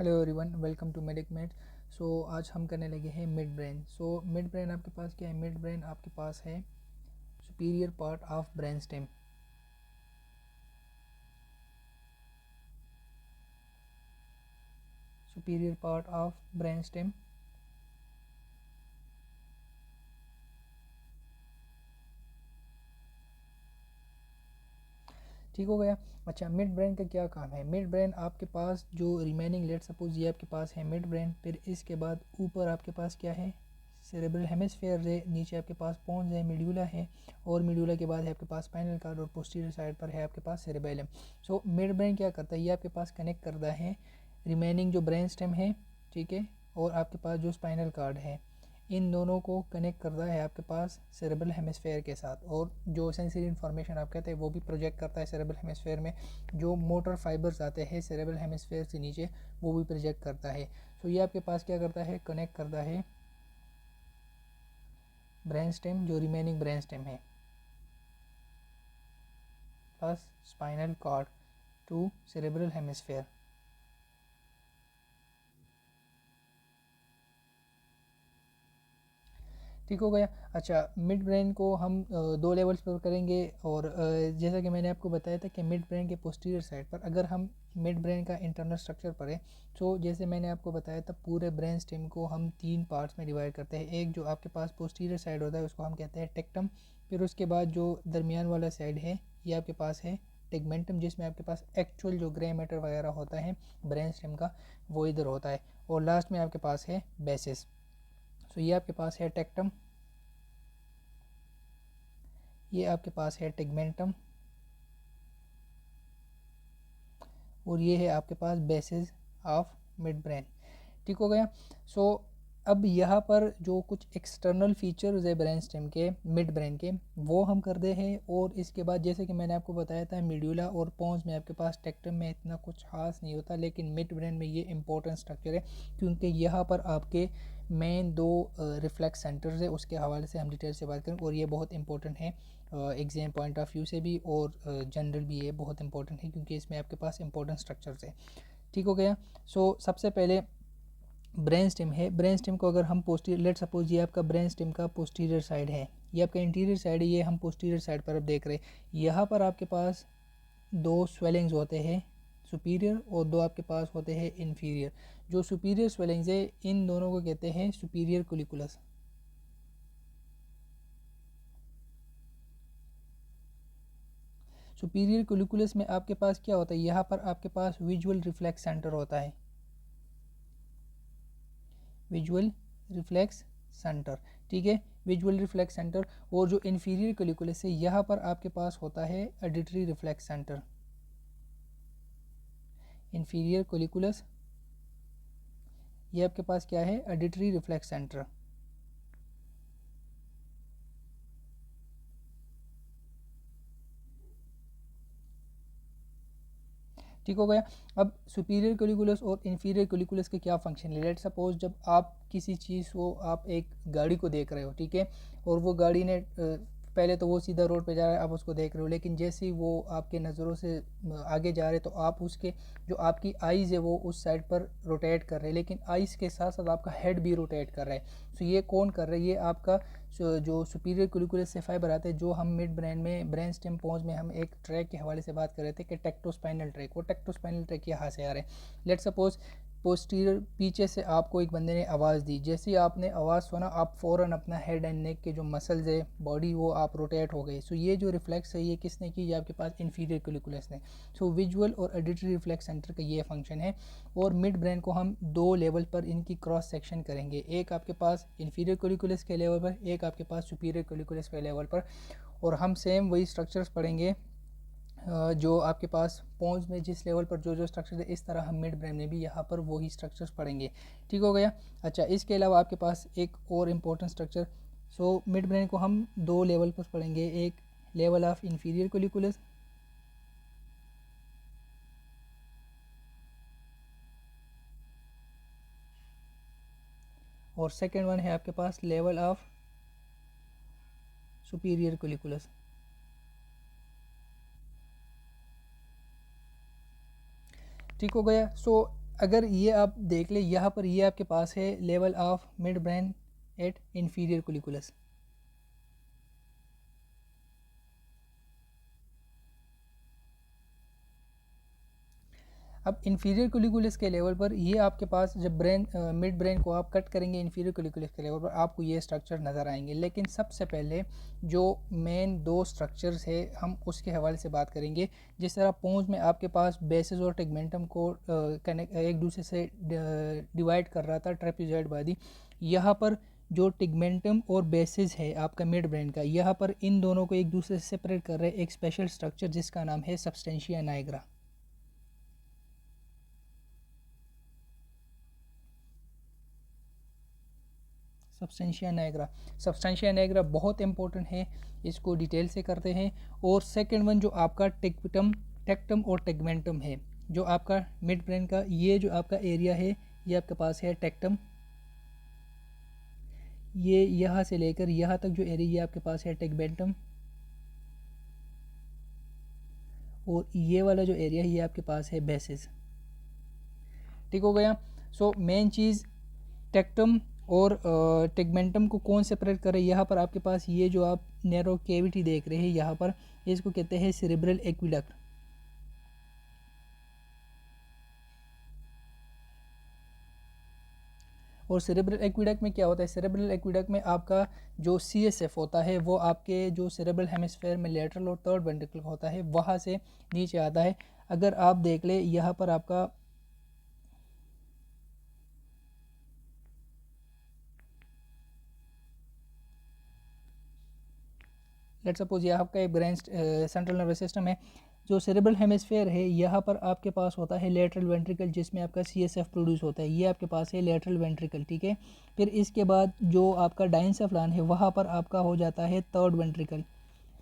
Hello everyone, welcome to Medic Med. So आज हम करने लगे हैं midbrain. So midbrain आपके पास क्या है? मिड ब्रेन आपके पास है superior part of brain stem. Superior part of brain stem. ठीक हो गया। अच्छा, मिड ब्रेन का क्या काम है? मिड ब्रेन आपके पास जो रिमेनिंग, लेट सपोज ये आपके पास है मिड ब्रेन, फिर इसके बाद ऊपर आपके पास क्या है? सेरेब्रल हेमिस्फेयर है, नीचे आपके पास पोन्स है, मिड्यूला है, और मिड्यूला के बाद है आपके पास स्पाइनल कॉर्ड, और पोस्टीरियर साइड पर है आपके पास सेरेबेलम। सो मिड ब्रेन क्या करता है? ये आपके पास कनेक्ट करता है रिमेनिंग जो ब्रेन स्टेम है, ठीक है, और आपके पास जो स्पाइनल कॉर्ड है, इन दोनों को कनेक्ट करता है आपके पास सेरेब्रल हेमिस्फेयर के साथ, और जो सेंसरी इन्फॉर्मेशन आप कहते हैं वो भी प्रोजेक्ट करता है सेरेब्रल हेमिस्फेयर में। जो मोटर फाइबर्स आते हैं सेरेब्रल हेमिस्फेयर से नीचे, वो भी प्रोजेक्ट करता है। सो ये आपके पास क्या करता है? कनेक्ट करता है ब्रेन स्टेम, जो रिमेनिंग ब्रेन स्टेम है, plus spinal cord to cerebral hemisphere. ठीक हो गया। अच्छा, मिड ब्रेन को हम दो लेवल्स पर करेंगे, और जैसा कि मैंने आपको बताया था कि मिड ब्रेन के पोस्टीरियर साइड पर अगर हम मिड ब्रेन का इंटरनल स्ट्रक्चर पढ़ें, तो जैसे मैंने आपको बताया था पूरे ब्रेन स्टेम को हम 3 पार्ट्स में डिवाइड करते हैं। एक जो आपके पास पोस्टीरियर साइड होता है उसको हम कहते हैं टेक्टम। फिर उसके बाद जो दरमियान वाला साइड है ये आपके पास है टेगमेंटम, जिसमें आपके पास एक्चुअल जो ग्रे मैटर वगैरह होता है ब्रेन स्टेम का वो इधर होता है, और लास्ट में आपके पास है बेसिस। सो ये आपके पास है टेक्टम, ये आपके पास है टेगमेंटम, और ये है आपके पास बेसिस ऑफ मिड ब्रेन। ठीक हो गया। सो अब यहाँ पर जो कुछ एक्सटर्नल फीचर्स है ब्रेन स्टेम के, मिड ब्रेन के, वो हम करते हैं। और इसके बाद जैसे कि मैंने आपको बताया था मिड्यूला और पोन्स में आपके पास टेक्टम में इतना कुछ खास नहीं होता, लेकिन मिड ब्रेन में ये इंपॉर्टेंट स्ट्रक्चर है, क्योंकि यहाँ पर आपके मेन 2 रिफ्लेक्स सेंटर्स है। उसके हवाले से हम डिटेल से बात करें, और ये बहुत इंपॉर्टेंट है एग्जाम पॉइंट ऑफ व्यू से भी, और जनरल भी ये बहुत इंपॉर्टेंट है क्योंकि इसमें आपके पास इंपॉर्टेंट स्ट्रक्चर्स है। ठीक हो गया। सो सबसे पहले ब्रेन स्टेम है। ब्रेन स्टेम को अगर हम पोस्टीरियर, लेट सपोज ये आपका ब्रेन स्टेम का पोस्टीरियर साइड है, ये आपका इंटीरियर साइड है, ये हम पोस्टीरियर साइड पर अब देख रहे हैं। यहाँ पर आपके पास 2 स्वेलिंग्स होते हैं, सुपीरियर, और 2 आपके पास होते हैं इन्फीरियर। जो सुपीरियर स्वेलिंग्स है इन दोनों को कहते हैं सुपीरियर कोलिकुलस। सुपीरियर कोलिकुलस में आपके पास क्या होता है? यहाँ पर आपके पास विजुअल रिफ्लेक्स सेंटर होता है, विजुअल रिफ्लेक्स सेंटर, ठीक है, विजुअल रिफ्लेक्स सेंटर। और जो इन्फीरियर कोलिकुलस है यहाँ पर आपके पास होता है auditory reflex centre. Inferior colliculus, ये आपके पास क्या है? Auditory reflex centre. ठीक हो गया। अब सुपीरियर कोलिकुलस और इन्फीरियर कोलिकुलस के क्या फंक्शन है? लेट सपोज जब आप किसी चीज़ को, आप एक गाड़ी को देख रहे हो, ठीक है, और वो गाड़ी ने पहले तो वो सीधा रोड पे जा रहा है, आप उसको देख रहे हो, लेकिन जैसे ही वो आपके नज़रों से आगे जा रहे तो आप उसके जो आपकी आइज़ है वो उस साइड पर रोटेट कर रहे हैं, लेकिन आइज़ के साथ साथ आपका हेड भी रोटेट कर रहा है। सो ये कौन कर रहा है? ये आपका जो सुपीरियर कोलिकुलस से फाइबर आते हैं, जो हम मिड ब्रेन में ब्रेन स्टेम पोन्स में हम एक ट्रैक के हवाले से बात कर रहे थे कि टेक्टोस्पाइनल ट्रैक, वो टेक्टोस्पाइनल ट्रैक यहाँ से आ रहे हैं। लेट सपोज पोस्टीरियर, पीछे से आपको एक बंदे ने आवाज़ दी, जैसे ही आपने आवाज़ सुना आप फ़ौरन अपना हेड एंड नेक के जो मसल्स है बॉडी वो आप रोटेट हो गए। सो ये जो रिफ्लेक्स है ये किसने की? ये आपके पास इन्फीरियर कोलिकुलस ने। सो विजुअल और ऑडिटरी रिफ्लेक्स सेंटर का ये फंक्शन है। और मिड ब्रेन को हम 2 लेवल पर इनकी क्रॉस सेक्शन करेंगे, एक आपके पास इन्फीरियर कोलिकुलस के लेवल पर, एक आपके पास सुपीरियर कोलिकुलस के लेवल पर। और हम सेम वही स्ट्रक्चर्स पढ़ेंगे जो आपके पास पोन्स में जिस लेवल पर जो जो स्ट्रक्चर है, इस तरह हम मिड ब्रेन में भी यहाँ पर वही स्ट्रक्चर्स पढ़ेंगे। ठीक हो गया। अच्छा, इसके अलावा आपके पास एक और important structure, so mid brain को हम 2 लेवल पर पढ़ेंगे, एक लेवल ऑफ इन्फीरियर कोलिकुलस, और सेकेंड वन है आपके पास लेवल ऑफ सुपीरियर कोलिकुलस। ठीक हो गया। सो अगर ये आप देख लें, यहाँ पर ये आपके पास है level of mid brain at inferior colliculus. अब इंफीरियर कोलिकुलस के लेवल पर ये आपके पास जब ब्रेन मिड ब्रेन को आप कट करेंगे इंफीरियर कोलिकुलस के लेवल पर आपको ये स्ट्रक्चर नज़र आएंगे। लेकिन सबसे पहले जो मेन दो स्ट्रक्चर्स है हम उसके हवाले से बात करेंगे। जिस तरह पोंस में आपके पास बेसिस और टेगमेंटम को कनेक्ट एक दूसरे से डिवाइड कर रहा था ट्रेपेजॉइड बॉडी, यहाँ पर जो टिगमेंटम और बेसिस है आपका मिड ब्रेन का, यहाँ पर इन दोनों को एक दूसरे से सेपरेट कर रहे हैं एक स्पेशल स्ट्रक्चर जिसका नाम है सबस्टेंशिया नाइग्रा। सबस्टेंशिया नाइग्रा बहुत इंपॉर्टेंट है, इसको डिटेल से करते हैं। और सेकंड वन जो आपका टेक्टम और टेगमेंटम है, जो आपका मिड ब्रेन का ये जो आपका एरिया है ये आपके पास है टेक्टम, ये यहाँ से लेकर यहाँ तक जो एरिया ये आपके पास है टेगमेंटम, और ये वाला जो एरिया है ये आपके पास है बेसिस। ठीक हो गया। सो मेन चीज़ टेक्टम और टेगमेंटम को कौन सेपरेट करे, यहाँ पर आपके पास ये जो आप नैरो कैविटी देख रहे हैं यहाँ पर, इसको कहते हैं सेरेब्रल एक्विडक्ट। और सेरेब्रल एक्विडक्ट में क्या होता है, सेरेब्रल एक्विडक्ट में आपका जो CSF होता है वो आपके जो सेरेब्रल हेमिस्फेयर में लेटरल और थर्ड वेंट्रिकल होता है वहाँ से नीचे आता है। अगर आप देख ले यहाँ पर आपका लेट सपोज ये आपका एक ब्रेन सेंट्रल नर्वस सिस्टम है, जो सेरेब्रल हेमिस्फेयर है यहाँ पर आपके पास होता है लेटरल वेंट्रिकल जिसमें आपका CSF प्रोड्यूस होता है, ये आपके पास है लेटरल वेंट्रिकल। ठीक है, फिर इसके बाद जो आपका डाइनसेफ्लान है वहाँ पर आपका हो जाता है थर्ड वेंट्रिकल।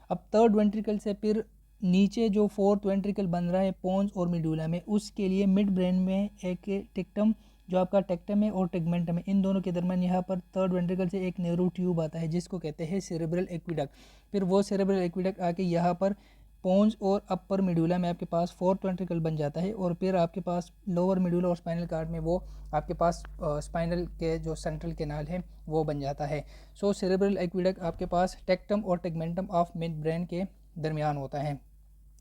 अब थर्ड वेंट्रिकल से फिर नीचे जो फोर्थ वेंट्रिकल बन रहा है पोन्स और मिडुला में, उसके लिए मिड ब्रेन में एक टेक्टम जो आपका टेक्टम है और टेगमेंटम है, इन दोनों के दरमियान यहाँ पर थर्ड वेंट्रिकल से एक नैरो ट्यूब आता है जिसको कहते हैं सेरेब्रल एक्विडक्ट। फिर वो सेरेब्रल एक्विडक्ट आके यहाँ पर पोन्स और अपर मिडुला में आपके पास फोर्थ वेंट्रिकल बन जाता है, और फिर आपके पास लोअर मिडुला और स्पाइनल कार्ड में वो आपके पास स्पाइनल के जो सेंट्रल कैनाल है वो बन जाता है। सो सेरेब्रल एक्विडक्ट आपके पास टेक्टम और टेगमेंटम ऑफ मिड ब्रेन के दरमियान होता है।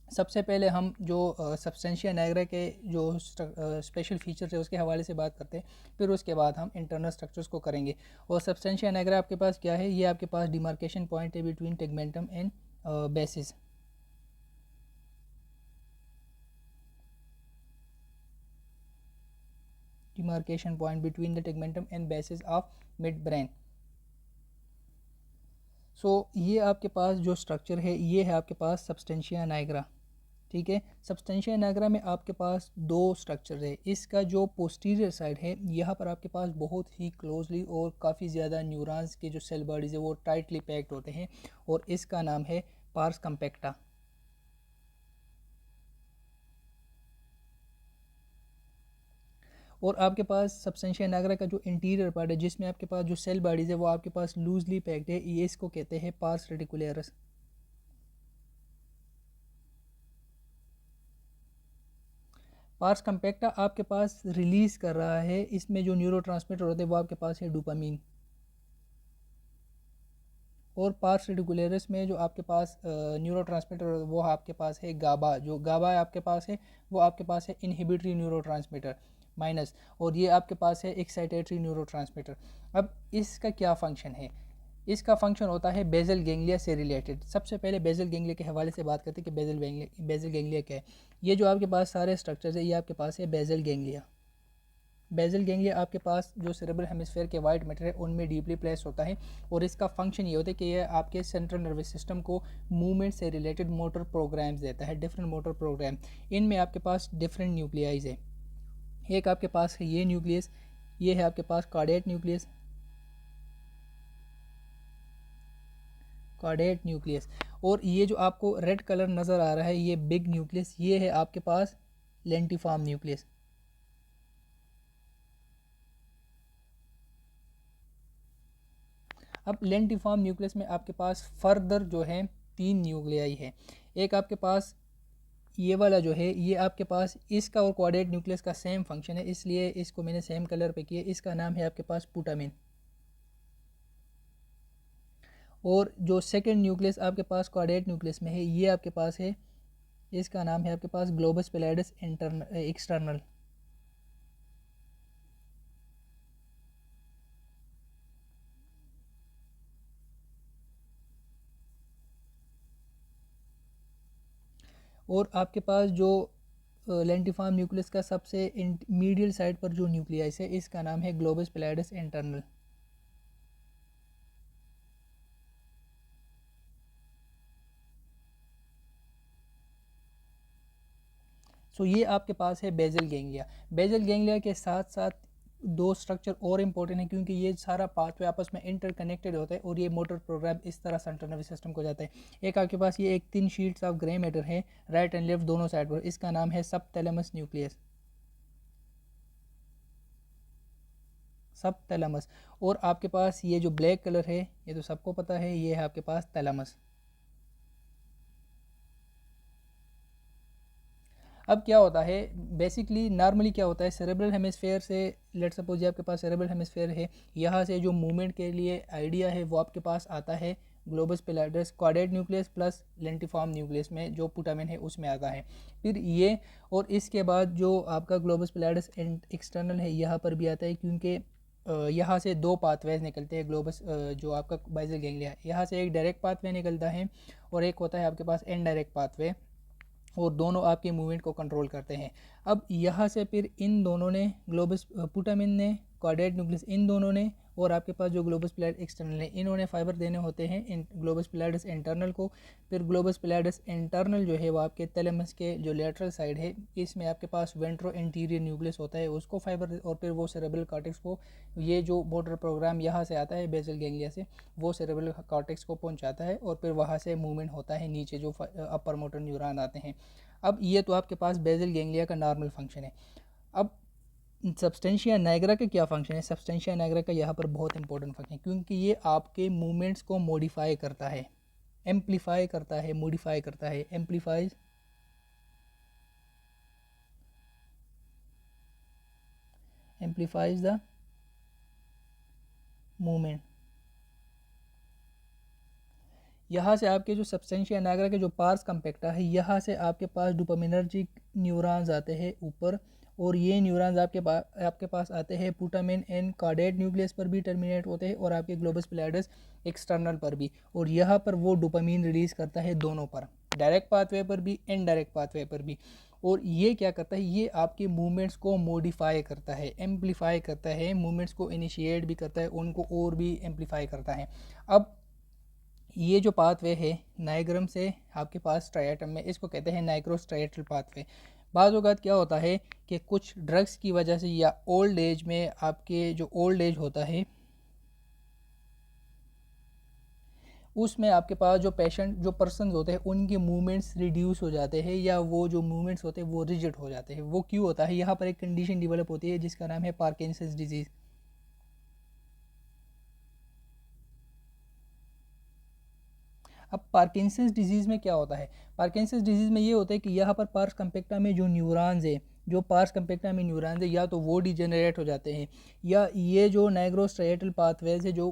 सबसे पहले हम जो सबस्टेंशिया नाइग्रा के जो स्पेशल फीचर्स है उसके हवाले से बात करते हैं, फिर उसके बाद हम इंटरनल स्ट्रक्चर्स को करेंगे। और सबस्टेंशिया नाइग्रा आपके पास क्या है, ये आपके पास डिमार्केशन पॉइंट है between tegmentum and basis. Demarcation point between the tegmentum and basis of midbrain. So ये आपके पास जो स्ट्रक्चर है ये है आपके पास सबस्टेंशिया नाइग्रा। ठीक है, सबस्टेंशिया नाइग्रा में आपके पास दो स्ट्रक्चर है। इसका जो पोस्टीरियर साइड है यहाँ पर आपके पास बहुत ही क्लोजली और काफ़ी ज़्यादा न्यूरॉन्स के जो सेल बॉडीज़ है वो टाइटली पैक्ड होते हैं, और इसका नाम है पार्स कम्पैक्टा। और आपके पास सबस्टेंशिया नाइग्रा का जो इंटीरियर पार्ट है जिसमें आपके पास जो सेल बॉडीज़ है वो आपके पास लूजली पैक्ड है, ये इसको कहते हैं पार्स रेटिकुलरस। पार्स कम्पैक्टा आपके पास रिलीज़ कर रहा है, इसमें जो न्यूरोट्रांसमीटर होते हैं वो आपके पास है डोपामीन। और पार्स रेटिकुलरस में जो आपके पास न्यूरोट्रांसमीटर वो आपके पास है गाबा, जो गाबा आपके पास है वो आपके पास है इनहिबिटरी न्यूरोट्रांसमीटर माइनस, और ये आपके पास है एक्साइटेटरी न्यूरोट्रांसमीटर। अब इसका क्या फंक्शन है, इसका फंक्शन होता है बेजल गैंग्लिया से रिलेटेड। सबसे पहले बेजल गैंग्लिया के हवाले से बात करते हैं कि बेजल गैंग्लिया क्या है। ये जो आपके पास सारे स्ट्रक्चर्स है ये आपके पास है बेजल गैंग्लिया। बेजल गैंग्लिया आपके पास जो सेरेब्रल हेमिस्फेयर के वाइट मैटर है उनमें डीपली प्लेस होता है, और इसका फंक्शन ये होता है कि ये आपके सेंट्रल नर्वस सिस्टम को मूवमेंट से रिलेटेड मोटर प्रोग्राम्स देता है, डिफरेंट मोटर प्रोग्राम। इनमें आपके पास डिफरेंट न्यूक्लियाइज है। एक आपके पास है ये न्यूक्लियस, ये है आपके पास कार्डियक न्यूक्लियस, कार्डियक न्यूक्लियस। और ये जो आपको रेड कलर नज़र आ रहा है ये बिग न्यूक्लियस, ये है आपके पास लेंटिफॉर्म न्यूक्लियस। अब लेंटिफॉर्म न्यूक्लियस में आपके पास फर्दर जो है तीन न्यूक्लियाई है। एक आपके पास ये वाला जो है ये आपके पास इसका और क्वाड्रेट न्यूक्लियस का सेम फंक्शन है, इसलिए इसको मैंने सेम कलर पे किया। इसका नाम है आपके पास पुटामिन। और जो सेकंड न्यूक्लियस आपके पास क्वाड्रेट न्यूक्लियस में है ये आपके पास है, इसका नाम है आपके पास ग्लोबस पैलिडस एक्सटर्नल। और आपके पास जो लेंटिफॉर्म न्यूक्लियस का सबसे मीडियल साइड पर जो न्यूक्लियस है इसका नाम है ग्लोबस पैलिडस इंटरनल। सो ये आपके पास है बेजल गैंग्लिया। बेजल गैंग्लिया के साथ साथ दो स्ट्रक्चर और इम्पोर्टेंट है, क्योंकि ये सारा पाथवे आपस में इंटरकनेक्टेड होता है और ये मोटर प्रोग्राम इस तरह सेंट्रल नर्वस सिस्टम को जाता है। एक आपके पास ये एक 3 शीट्स ऑफ ग्रे मैटर है राइट एंड लेफ्ट दोनों साइड पर, इसका नाम है सबथैलेमस न्यूक्लियस, सबथैलेमस। और आपके पास ये जो ब्लैक कलर है ये तो सबको पता है, ये है आपके पास थैलेमस। अब क्या होता है बेसिकली नॉर्मली क्या होता है सेरेब्रल हेमिस्फेयर से, लेट सपोज आपके पास सेरेब्रल हेमिस्फेयर है, यहाँ से जो मूवमेंट के लिए आइडिया है वो आपके पास आता है globus pallidus quadrate nucleus plus lentiform nucleus में जो पुटामिन है उसमें आता है। फिर ये और इसके बाद जो आपका ग्लोबस पैलिडस एक्सटर्नल है यहाँ पर भी आता है, क्योंकि यहाँ से दो पाथवेज निकलते हैं ग्लोबस जो आपका बेसल गैंग्लिया है, यहाँ से एक डायरेक्ट पाथवे निकलता है और एक होता है आपके पास इनडायरेक्ट पाथवे, और दोनों आपके मूवमेंट को कंट्रोल करते हैं। अब यहाँ से फिर इन दोनों ने ग्लोबस पुटामिन ने क्वाड्रेट न्यूक्लियस इन दोनों ने और आपके पास जो ग्लोबस पैलिडस एक्सटर्नल है इन्होंने फाइबर देने होते हैं इन ग्लोबस पैलिडस इंटरनल को। फिर ग्लोबस पैलिडस इंटरनल जो है वो आपके थैलेमस के जो लेटरल साइड है इसमें आपके पास वेंट्रो इंटीरियर न्यूक्लियस होता है उसको फाइबर, और फिर वो सेरेब्रल कॉर्टेक्स को, ये जो मोटर प्रोग्राम यहाँ से आता है बेसल गैंग्लिया से, वो सेरेब्रल कॉर्टेक्स को पहुँचाता है और फिर वहाँ से मूवमेंट होता है नीचे जो अपर मोटर न्यूरॉन आते हैं। अब ये तो आपके पास बेसल गैंग्लिया का नॉर्मल फंक्शन है। अब सब्सटेंशिया नाइग्रा का क्या फंक्शन है? सब्सटेंशिया नाइग्रा का यहाँ पर बहुत इंपॉर्टेंट फंक्शन है, क्योंकि ये आपके मूवमेंट्स को मॉडिफाई करता है, एम्पलीफाई करता है, मॉडिफाई करता है, एम्पलीफाइज द मूवमेंट। यहाँ से आपके जो सब्सटेंशिया नाइग्रा के जो पार्स कम्पेक्टा है यहाँ से आपके पास डोपामिनर्जिक न्यूरॉन्स आते हैं ऊपर, और ये न्यूरॉन्स आपके पास आते हैं पुटामिन एंड कार्डेट न्यूक्लियस पर भी टर्मिनेट होते हैं और आपके ग्लोबस पैलिडस एक्सटर्नल पर भी, और यहाँ पर वो डोपामिन रिलीज़ करता है दोनों पर, डायरेक्ट पाथवे पर भी इनडायरेक्ट पाथवे पर भी। और ये क्या करता है, ये आपके मूवमेंट्स को मॉडिफाई करता है, एम्पलीफाई करता है, मूवमेंट्स को इनिशिएट भी करता है, उनको और भी एम्पलीफाई करता है। अब ये जो पाथवे है नाइग्रम से आपके पास स्ट्राइएटम में, इसको कहते हैं नाइग्रोस्ट्राइएटल पाथवे। बाज़ औक़ात क्या होता है कि कुछ ड्रग्स की वजह से या ओल्ड एज में, आपके जो ओल्ड एज होता है उसमें आपके पास जो पेशेंट जो पर्सन होते हैं उनके मूवमेंट्स रिड्यूस हो जाते हैं, या वो जो मूवमेंट्स होते हैं वो रिजिड हो जाते हैं। वो क्यों होता है? यहाँ पर एक कंडीशन डेवलप होती है जिसका नाम है पार्किंसंस डिजीज़। अब पार्किंसंस डिजीज़ में क्या होता है? पार्किंसंस डिजीज़ में ये होता है कि यहाँ पर पार्स कम्पेक्टा में जो न्यूरॉन्स है, जो पार्स कम्पेक्टा में न्यूरॉन्स है, या तो वो डिजेनरेट हो जाते हैं, या ये जो नाइग्रोस्ट्राइएटल पाथवेज है जो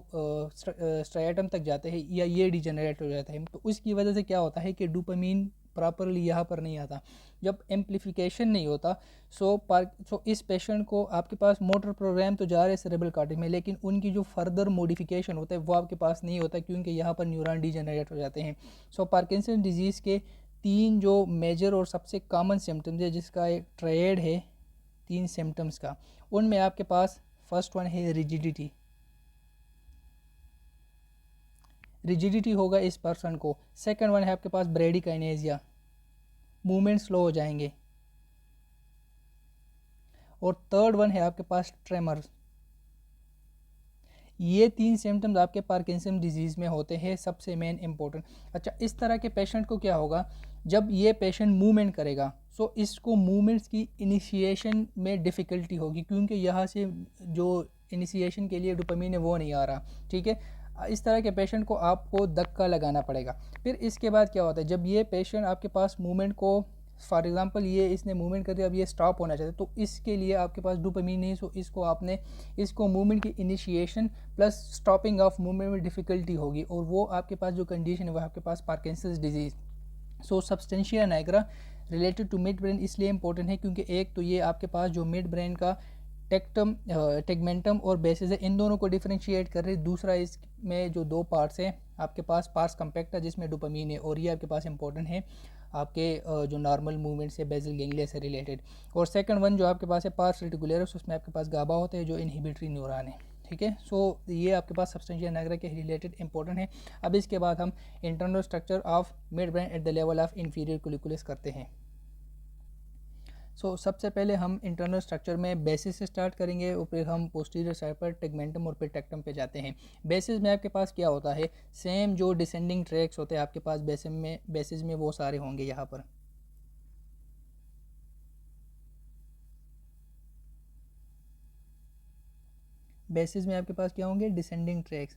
स्ट्राइएटम तक जाते हैं, या ये डिजेनरेट हो जाते हैं। तो उसकी वजह से क्या होता है कि डोपामिन प्रॉपरली यहाँ पर नहीं आता। जब एम्पलीफिकेशन नहीं होता सो इस पेशेंट को आपके पास मोटर प्रोग्राम तो जा रहे हैं सेरेब्रल कॉर्टेक्स में, लेकिन उनकी जो फर्दर मॉडिफिकेशन होता है वो आपके पास नहीं होता, क्योंकि यहाँ पर न्यूरॉन डिजेनरेट हो जाते हैं। सो पार्किंसन डिजीज़ के 3 जो मेजर और सबसे कॉमन सिम्टम्स है, जिसका एक ट्रायड है 3 सिम्टम्स का, उनमें आपके पास फर्स्ट वन है रिजिडिटी। रिजिडिटी होगा इस पर्सन को। सेकंड वन है आपके पास ब्रेडिकाइनेजिया, मूवमेंट स्लो हो जाएंगे। और थर्ड वन है आपके पास ट्रेमर्स। ये 3 सिम्टम्स आपके पार्किंसन डिजीज़ में होते हैं, सबसे मेन इंपॉर्टेंट। अच्छा, इस तरह के पेशेंट को क्या होगा, जब ये पेशेंट मूवमेंट करेगा सो इसको मूवमेंट्स की इनिशिएशन में डिफ़िकल्टी होगी, क्योंकि यहाँ से जो इनिशिएशन के लिए डोपामिन है वो नहीं आ रहा। ठीक है, इस तरह के पेशेंट को आपको धक्का लगाना पड़ेगा। फिर इसके बाद क्या होता है, जब ये पेशेंट आपके पास मूवमेंट को फॉर एग्जांपल ये इसने मूवमेंट कर दिया, अब ये स्टॉप होना चाहता है, तो इसके लिए आपके पास डोपामिन नहीं, सो इसको आपने इसको मूवमेंट की initiation plus stopping of movement में डिफ़िकल्टी होगी, और वो आपके पास जो कंडीशन है वो आपके पास Parkinson's disease. So substantia nigra related to midbrain इसलिए इंपॉर्टेंट है क्योंकि एक तो ये आपके पास जो मिड ब्रेन का टेगमेंटम और बेसिस है, इन दोनों को डिफरेंशिएट कर रही है। दूसरा इसमें जो दो पार्ट्स हैं आपके पास पार्स कंपैक्टा जिसमें डोपामीन है, और ये आपके पास इंपॉर्टेंट है आपके जो नॉर्मल मूवमेंट्स है बेसल गैंग्लिया से रिलेटेड। और सेकंड वन जो आपके पास है पार्स रेटिकुलरस, उसमें आपके पास गाबा होते हैं जो इनहिबिटरी न्यूरॉन है, ठीक है। सो ये आपके पास सब्सटेंशिया निग्रा के रिलेटेड इंपॉर्टेंट है। अब इसके बाद हम internal structure of mid brain at the level of inferior colliculus करते हैं। सबसे पहले हम इंटरनल स्ट्रक्चर में बेसिस से स्टार्ट करेंगे और फिर हम पोस्टीरियर साइड पर टेगमेंटम और फिर टेक्टम पे जाते हैं। बेसिस में आपके पास क्या होता है, सेम जो डिसेंडिंग ट्रैक्स होते हैं आपके पास बेसिस में वो सारे होंगे यहाँ पर। बेसिस में आपके पास क्या होंगे, डिसेंडिंग ट्रैक्स।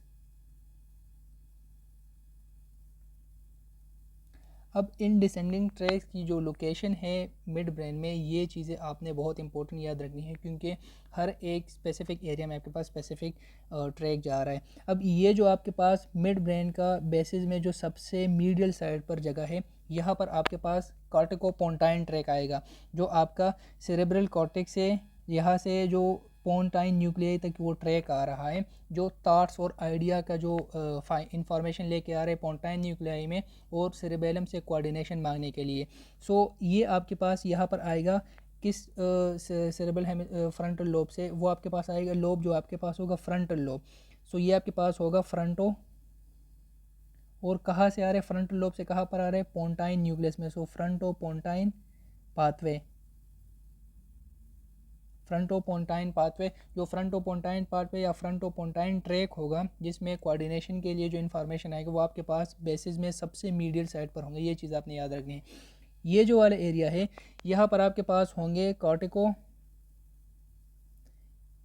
अब इन डिसेंडिंग ट्रैक्स की जो लोकेशन है मिड ब्रेन में, ये चीज़ें आपने बहुत इंपॉर्टेंट याद रखनी है क्योंकि हर एक स्पेसिफिक एरिया में आपके पास स्पेसिफिक ट्रैक जा रहा है। अब ये जो आपके पास मिड ब्रेन का बेसिस में जो सबसे मीडियल साइड पर जगह है, यहाँ पर आपके पास कॉर्टिकोपोंटाइन ट्रैक आएगा, जो आपका सेरेब्रल कॉर्टेक्स से यहाँ से जो पोंटाइन न्यूक्लियाई तक वो ट्रैक आ रहा है, जो थॉट्स और आइडिया का जो इंफॉर्मेशन लेके आ रहे हैं पोंटाइन न्यूक्लियाई में और सेरेबेलम से कोऑर्डिनेशन मांगने के लिए। ये आपके पास यहाँ पर आएगा किस सेरेबल फ्रंटल लोब से, वो आपके पास आएगा लोब जो आपके पास होगा फ्रंटल लोब। ये आपके पास होगा फ्रंटो, और कहाँ से आ रहे हैं फ्रंटल लोब से कहाँ पर आ रहे हैं, पोंटाइन न्यूक्लियस में। फ्रंटो पोंटाइन पाथवे, फ्रंटोपोंटाइन पाथवे, जो फ्रंटोपोंटाइन पाथवे या फ्रंटोपोंटाइन ट्रैक होगा जिसमें कोऑर्डिनेशन के लिए जो इन्फॉर्मेशन आएगा वो आपके पास बेसिस में सबसे मीडियल साइड पर होंगे। ये चीज़ आपने याद रखनी है। ये जो वाला एरिया है यहाँ पर आपके पास होंगे cortico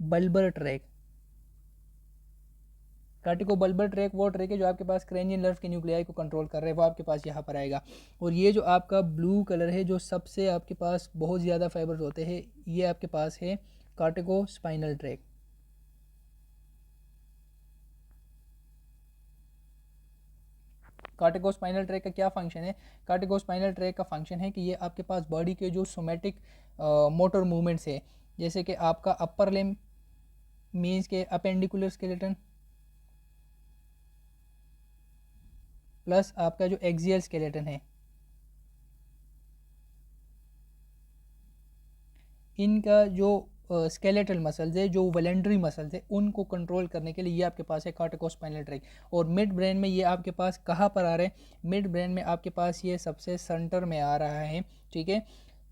bulbar tract. Corticobulbar tract वो ट्रैक है जो आपके पास क्रेनियल नर्व के न्यूक्लियाई को कंट्रोल कर रहे हैं, वो आपके पास यहाँ पर आएगा। और ये जो आपका ब्लू कलर है जो सबसे आपके पास बहुत ज़्यादा फाइबर्स होते हैं, ये आपके पास है कार्टिको स्पाइनल ट्रैक। कार्टिकोस्पाइनल ट्रैक का क्या फंक्शन है, कार्टिकोस्पाइनल ट्रैक का फंक्शन है कि ये आपके पास बॉडी के जो सोमेटिक मोटर मूवमेंट्स है, जैसे कि आपका अपर लिम्ब मीन्स के अपेंडिकुलर स्केलेटन प्लस आपका जो एक्सियल स्केलेटन है, इनका जो स्केलेटल मसल्स है, जो वॉलेंट्री मसल्स है, उनको कंट्रोल करने के लिए ये आपके पास है कार्टिकोस्पाइनल ट्रैक। और मिड ब्रेन में ये आपके पास कहाँ पर आ रहे हैं, मिड ब्रेन में आपके पास ये सबसे सेंटर में आ रहा है, ठीक है।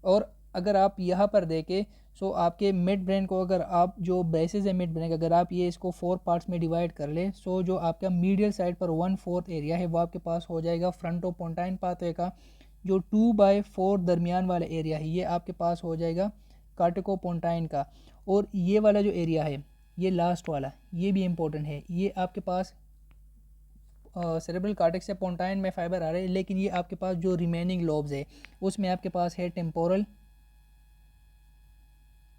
और अगर आप यहाँ पर देखें आपके मिड ब्रेन को अगर आप जो बेसिस है मिड ब्रेन, अगर आप ये इसको 4 पार्ट्स में डिवाइड कर ले, जो आपका मीडियल साइड पर 1/4 एरिया है वो आपके पास हो जाएगा फ्रंटोपोंटाइन पाथवे का। जो 2/4 दरमियान वाला एरिया है ये आपके पास हो जाएगा कार्टिकोपोंटाइन का। और ये वाला जो एरिया है ये लास्ट वाला, ये भी इम्पोर्टेंट है, ये आपके पास सेरेब्रल कॉर्टेक्स से पोंटाइन में फाइबर आ रहे हैं, लेकिन ये आपके पास जो रिमेनिंग लोब्स है उसमें आपके पास है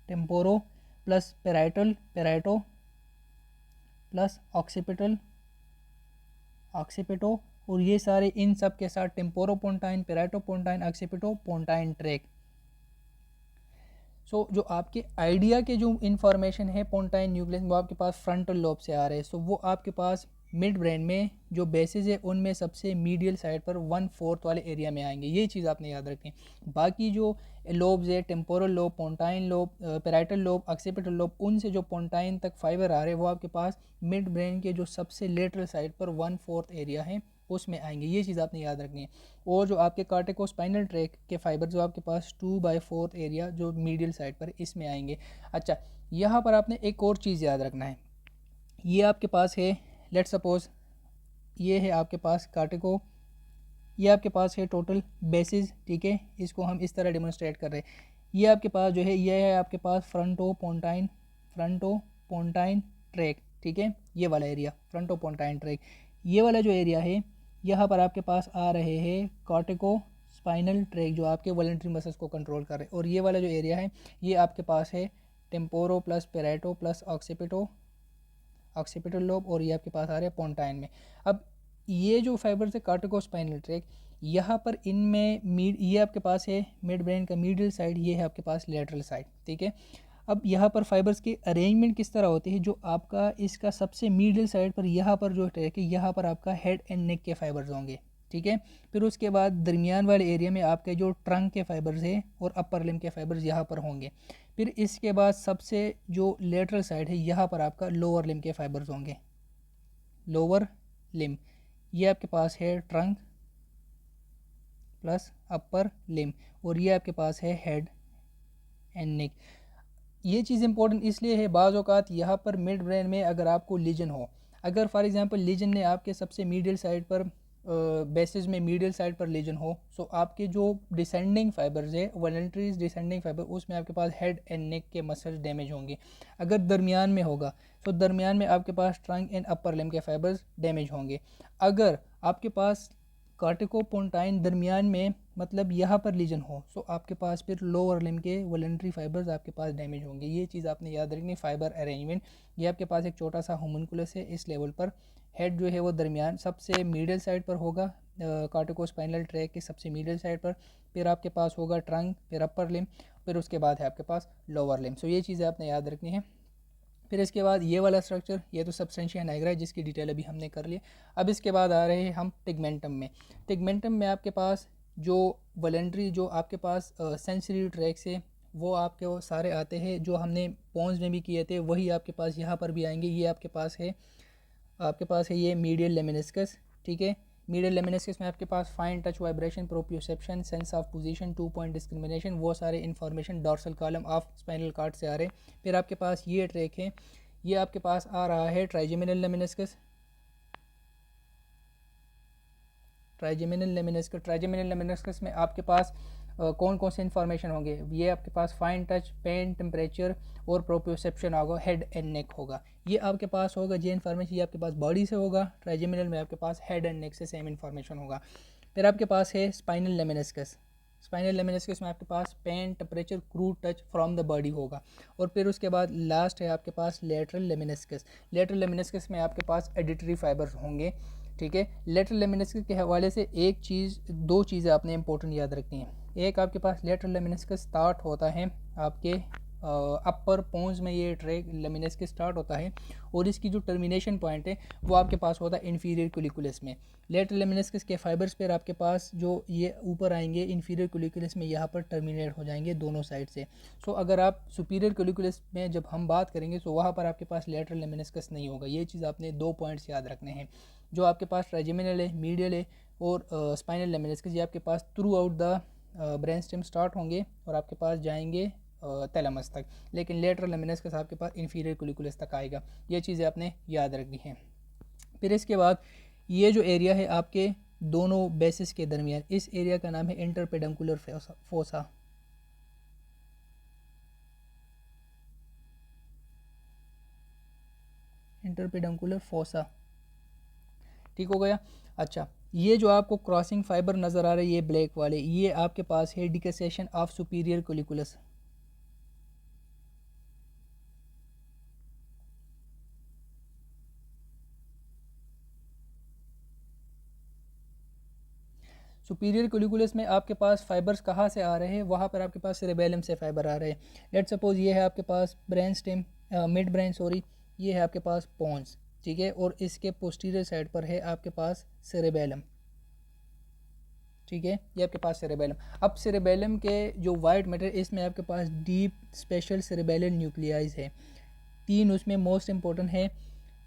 temporo plus parieto plus occipito, और ये सारे इन सब के साथ टेम्पोरोपोंटाइन, पेराइटोपोंटाइन, ऑक्सीपिटोपोंटाइन ट्रैक। जो आपके आइडिया के जो इन्फॉर्मेशन है पोंटाइन न्यूक्लियस वो आपके पास फ्रंटल लोब से आ रहे हैं। वो आपके पास मिड ब्रेन में जो बेसिस है उनमें सबसे मीडियल साइड पर 1/4 वाले एरिया में आएंगे। ये चीज़ आपने याद रखनी है। बाकी जो लोब्स है temporal lobe, pontine lobe, parietal lobe, occipital lobe, उनसे जो पोंटाइन तक फाइबर आ रहे हैं वो आपके पास मिड ब्रेन के जो सबसे लेटरल साइड पर 1/4 एरिया है उसमें आएंगे। ये चीज़ आपने याद रखनी है। और जो आपके कार्टिकोस्पाइनल ट्रैक के फाइबर जो आपके पास 2/4 एरिया जो मीडियल साइड पर इसमें आएंगे। अच्छा, यहाँ पर आपने एक और चीज़ याद रखना है, ये आपके पास है लेट सपोज ये है आपके पास कार्टिको, ये आपके पास है टोटल बेसिस, ठीक है। इसको हम इस तरह डेमोन्स्ट्रेट कर रहे हैं। ये आपके पास जो है ये है आपके पास फ्रंटोपोंटाइन ट्रैक, ठीक है। ये वाला एरिया फ्रंटोपोंटाइन ट्रैक, ये वाला जो एरिया है यहाँ पर आपके पास आ रहे हैं कार्टिको स्पाइनल ट्रैक जो आपके वॉलंटरी मसल्स को कंट्रोल कर रहे हैं। और ये वाला जो एरिया है ये आपके पास है temporo plus parieto plus occipital lobe, और ये आपके पास आ रहा है पोंटाइन में। अब ये जो फाइबर्स है कार्टिको स्पाइनल ट्रैक, यहाँ पर इनमें ये आपके पास है मिड ब्रेन का मीडियल साइड, ये है आपके पास लेटरल साइड, ठीक है। अब यहाँ पर फाइबर्स की अरेंजमेंट किस तरह होती है, जो आपका इसका सबसे मिडिल साइड पर यहाँ पर जो ट्रैक है यहाँ पर आपका हेड एंड नेक के फाइबर्स होंगे, ठीक है। फिर उसके बाद दरमियान वाले एरिया में आपके जो ट्रंक के फाइबर्स है और अपर लिम्ब के फाइबर्स यहाँ पर होंगे। फिर इसके बाद सबसे जो लेटरल साइड है यहाँ पर आपका लोअर लिम्ब के फाइबर्स होंगे, लोअर लिम्ब, ये आपके पास है ट्रंक प्लस अपर लिम्ब, और ये आपके पास है हेड एंड नेक। ये चीज़ इंपॉर्टेंट इसलिए है, बाज़ औक़ात यहाँ पर मिड ब्रेन में अगर आपको लीजन हो, अगर फॉर एग्जांपल लीजन ने आपके सबसे मिडिल साइड पर बेसिस में मिडिल साइड पर लीजन हो, सो आपके जो डिसेंडिंग फाइबर्स है वॉलंटरीज डिसेंडिंग फाइबर, उसमें आपके पास हेड एंड नेक के मसल्स डैमेज होंगे। अगर दरमियान में होगा तो दरमियान में आपके पास ट्रंक एंड अपर लिम्ब के फाइबर्स डैमेज होंगे। अगर आपके पास कार्टिकोपोंटाइन दरमियान में मतलब यहाँ पर लीजन हो, सो आपके पास फिर लोअर लिम्ब के वॉलंटरी फाइबर्स आपके पास डैमेज होंगे। ये चीज़ आपने याद रखनी। फाइबर अरेंजमेंट, ये आपके पास एक छोटा सा होम्युनकुलस है इस लेवल पर, हेड जो है वो दरमियान सबसे मिडिल साइड पर होगा, कार्टिकोस्पाइनल ट्रैक के सबसे मिडिल साइड पर, फिर आपके पास होगा ट्रंक, फिर अपर लिम्ब, फिर उसके बाद है आपके पास लोअर लिम्ब। सो ये चीज़ें आपने याद रखनी है। फिर इसके बाद ये वाला स्ट्रक्चर, ये तो सबस्टेंशिया निग्रा है जिसकी डिटेल अभी हमने कर ली। अब इसके बाद आ रहे हैं हम टिगमेंटम में। टिगमेंटम में आपके पास जो वॉलंटरी जो आपके पास सेंसरी ट्रैक्स है वो आपके वो सारे आते हैं जो हमने पोन्स में भी किए थे, वही आपके पास यहाँ पर भी आएंगे। ये आपके पास है ये मीडियल लेमिनिस्कस, ठीक है। मीडियल लेमिनिस्कस में आपके पास fine touch vibration, proprioception, sense of position, 2 point discrimination, वो सारे information dorsal column of spinal cord से आ रहे हैं। फिर आपके पास ये ट्रैक है, ये आपके पास आ रहा है ट्राइजेमिनल लेमिनिस्कस, ट्राइजेमिनल लेमिनिस्कस में आपके पास कौन कौन से इन्फॉर्मेशन होंगे, ये आपके पास फाइन टच, पेन, टेम्परेचर और प्रोप्रियोसेप्शन होगा, हेड एंड नेक होगा, ये आपके पास होगा। ये इन्फॉर्मेशन ये आपके पास बॉडी से होगा, ट्राइजेमिनल में आपके पास हेड एंड नेक से सेम इन्फॉर्मेशन होगा। फिर आपके पास है स्पाइनल लेमिनिस्कस, स्पाइनल लेमिनिस्कस में आपके पास pain, temperature, crude touch from the body होगा। और फिर उसके बाद लास्ट है आपके पास लेटरल लेमिनिस्कस। लेटरल लेमिनिस्कस में आपके पास एडिटरी फाइबर्स होंगे, ठीक है। लेटरल लेमिनिस्कस के हवाले से दो चीज़ें आपने इंपॉर्टेंट याद रखनी है। एक आपके पास लेटरल लेमिनिस्कस स्टार्ट होता है आपके अपर पोन्स में, ये ट्रैक लेमिनिस्कस स्टार्ट होता है और इसकी जो टर्मिनेशन पॉइंट है वो आपके पास होता है इन्फीरियर कुलिकुलस में। लेटरल लेमिनिस्कस के फाइबर्स पर आपके पास जो ये ऊपर आएंगे इन्फीरियर कुलिकुलस में, यहाँ पर टर्मिनेट हो जाएंगे दोनों साइड से। सो अगर आप सुपीरियर कुलिकुलस में जब हम बात करेंगे तो वहाँ पर आपके पास लेटरल लेमिनिस्कस नहीं होगा। ये चीज़ आपने 2 पॉइंट्स याद रखने हैं। जो आपके पास ट्राइजेमिनल है, मीडियल है और स्पाइनल लेमिनिस्कस, ये आपके pass through out the brain stem start होंगे और आपके पास जाएंगे थैलेमस तक, लेकिन लेटरल लेमिनिस्कस आपके पास इन्फीरियर कुलिकुलस तक आएगा। ये चीज़ें आपने याद रखनी है। फिर इसके बाद ये जो एरिया है आपके दोनों बेसिस के दरमियान, इस एरिया का नाम है इंटरपेडंकुलर फोसा। इंटरपेडंकुलर फोसा, ठीक हो गया। अच्छा, ये जो आपको क्रॉसिंग फाइबर नज़र आ रहे हैं ये ब्लैक वाले, ये आपके पास है डिकसेशन ऑफ सुपीरियर कुलिकुलस। सुपीरियर कुलिकुलस में आपके पास फाइबर्स कहाँ से आ रहे हैं, वहाँ पर आपके पास सेरेबेलम से फाइबर आ रहे हैं। लेट सपोज ये है आपके पास brain stem, midbrain sorry, ये है आपके पास पोन्स, ठीक है, और इसके पोस्टीरियर साइड पर है आपके पास सेरेबेलम, ठीक है, ये आपके पास सेरेबेलम। अब सेरेबेलम के जो वाइट मैटर, इसमें आपके पास डीप स्पेशल सेरेबेलल न्यूक्लियाइज है। 3 उसमें मोस्ट इंपॉर्टेंट है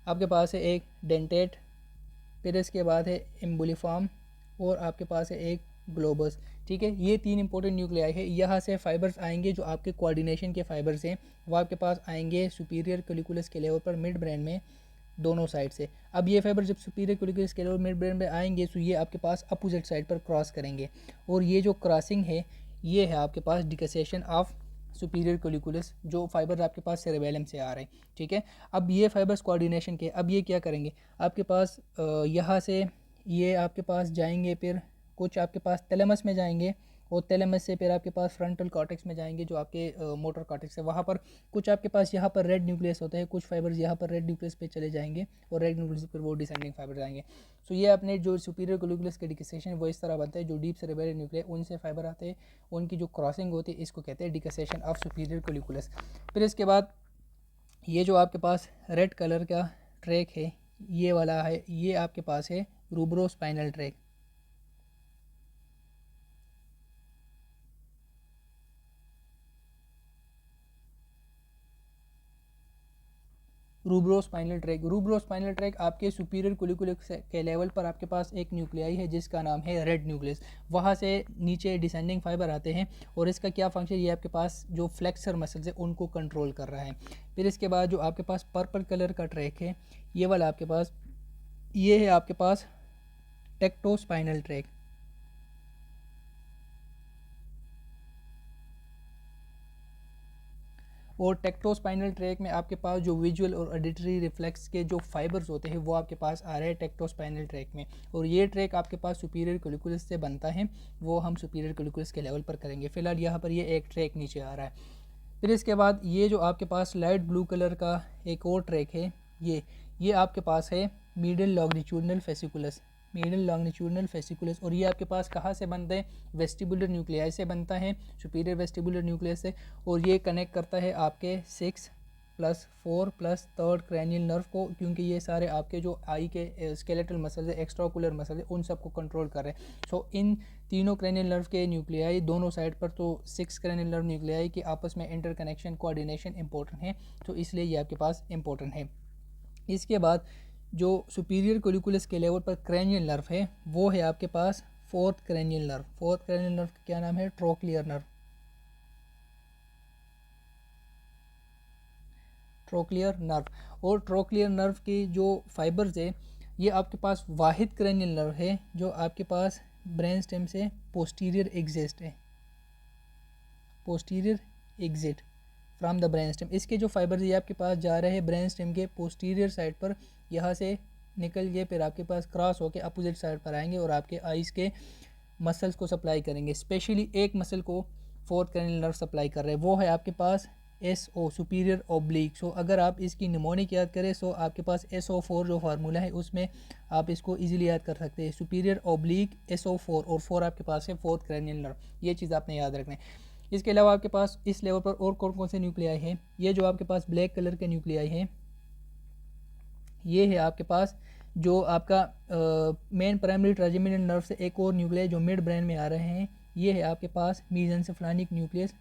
आपके पास है, एक डेंटेट, फिर इसके बाद है एम्बुलिफॉर्म और आपके पास है एक ग्लोबस, ठीक है। ये 3 इंपॉर्टेंट न्यूक्लियाई है। यहाँ से फाइबर्स आएंगे जो आपके कोऑर्डिनेशन के फाइबर्स हैं, वो आपके पास आएंगे सुपीरियर कुलिकुलस के लेवल पर मिड ब्रेन में दोनों साइड से। अब ये फाइबर जब सुपीरियर कुलिकुलस के लेवल मिड ब्रेन में आएंगे तो ये आपके पास अपोजिट साइड पर क्रॉस करेंगे, और ये जो क्रॉसिंग है ये है आपके पास डिकसेशन ऑफ सुपीरियर कुलिकुलस, जो फाइबर आपके पास सेरेबेलम से आ रहे हैं, ठीक है। अब ये फाइबर्स कोऑर्डिनेशन के, अब ये क्या करेंगे आपके पास यहाँ से ये आपके पास जाएंगे फिर कुछ आपके पास थैलेमस में जाएंगे और थैलेमस से फिर आपके पास फ्रंटल कॉर्टेक्स में जाएंगे जो आपके मोटर कॉर्टेक्स है। वहाँ पर कुछ आपके पास यहाँ पर रेड न्यूक्लियस होते हैं, कुछ फाइबर्स यहाँ पर रेड न्यूक्लियस पे चले जाएंगे और रेड न्यूक्लियस पर वो डिसेंडिंग फाइबर जाएंगे। सो ये अपने जो सुपीरियर कोलिकुलस के डिकसेशन वो इस तरह बनता है, जो डीप सेरेब्रल न्यूक्लियर उनसे फाइबर आते हैं, उनकी जो क्रॉसिंग होती है इसको कहते हैं डिकसेशन ऑफ सुपीरियर कोलिकुलस। फिर इसके बाद ये जो आपके पास रेड कलर का ट्रैक है ये वाला है, ये आपके पास है रूब्रोस्पाइनल ट्रैक। रूब्रोस्पाइनल ट्रैक आपके सुपीरियर कोलिकुलस के लेवल पर आपके पास एक न्यूक्लियाई है जिसका नाम है रेड न्यूक्लियस। वहाँ से नीचे डिसेंडिंग फाइबर आते हैं और इसका क्या फंक्शन, ये आपके पास जो फ्लेक्सर मसल्स है उनको कंट्रोल कर रहा है। फिर इसके बाद जो आपके पास पर्पल कलर का ट्रैक है ये वाला आपके पास, ये है आपके पास टेक्टोस्पाइनल ट्रैक। और टेक्टोस्पाइनल ट्रैक में आपके पास जो विजुअल और ऑडिटरी रिफ्लेक्स के जो फाइबर्स होते हैं वो आपके पास आ रहे हैं टेक्टोस्पाइनल ट्रैक में। और ये ट्रैक आपके पास सुपीरियर कोलिकुलस से बनता है, वो हम सुपीरियर कोलिकुलस के लेवल पर करेंगे। फिलहाल यहाँ पर ये एक ट्रैक नीचे आ रहा है। फिर इसके बाद ये जो आपके पास लाइट ब्लू कलर का एक और ट्रैक है ये आपके पास है medial longitudinal fasciculus, medial longitudinal fasciculus. और ये आपके पास कहाँ से बनता है, वेस्टिबुलर न्यूक्लियाई से बनता है, सुपीरियर वेस्टिबुलर न्यूक्लियस से। और ये कनेक्ट करता है आपके 6+4+ थर्ड क्रैनियल नर्व को, क्योंकि ये सारे आपके जो आई के स्केलेटल मसल है, एक्स्ट्राओकुलर मसल है, उन सबको कंट्रोल कर रहे हैं। सो इन तीनों क्रैनियल नर्व के न्यूक्लियाई दोनों साइड पर, तो 6 क्रैनियल नर्व न्यूक्लियाई की आपस में इंटरकनेक्शन कोऑर्डिनेशन इंपॉर्टेंट है, तो इसलिए ये आपके पास इंपॉर्टेंट है। इसके बाद जो सुपीरियर कोलिकुलस के लेवल पर क्रैनियल नर्व है वो है आपके पास fourth cranial nerve. Fourth cranial nerve का क्या नाम है, ट्रोक्लियर नर्व। Trochlear nerve. और ट्रोक्लियर नर्व की जो फाइबर्स है ये आपके पास वाहिद क्रैनियल नर्व है जो आपके पास ब्रेन स्टेम से पोस्टीरियर एग्जिस्ट है, posterior exit from the brain stem. इसके जो फाइबर्स ये आपके पास जा रहे हैं ब्रेन स्टेम के पोस्टीरियर साइड पर, यहाँ से निकल के फिर आपके पास क्रॉस होकर अपोजिट साइड पर आएंगे और आपके आइज़ के मसल्स को सप्लाई करेंगे। स्पेशली एक मसल को फोर्थ क्रैनियल नर्व सप्लाई कर रहे हैं, वो है आपके पास SO सुपीरियर ओब्लिक। सो अगर आप इसकी निमोनिक याद करें सो आपके पास SO4 जो फार्मूला है उसमें आप इसको इजीली याद कर सकते हैं, सुपीरियर ओब्लिक SO4, और 4 आपके पास है फोर्थ क्रैनियल नर्व। ये चीज़ आपने याद रखना है। इसके अलावा आपके पास इस लेवल पर और कौन कौन से न्यूक्लियाई हैं, ये जो आपके पास ब्लैक कलर के न्यूक्लियाई हैं ये है आपके पास जो आपका मेन प्राइमरी ट्राइजेमिनल नर्व से एक और न्यूक्लियाई जो मिड ब्रेन में आ रहे हैं, ये है आपके पास mesencephalic nucleus,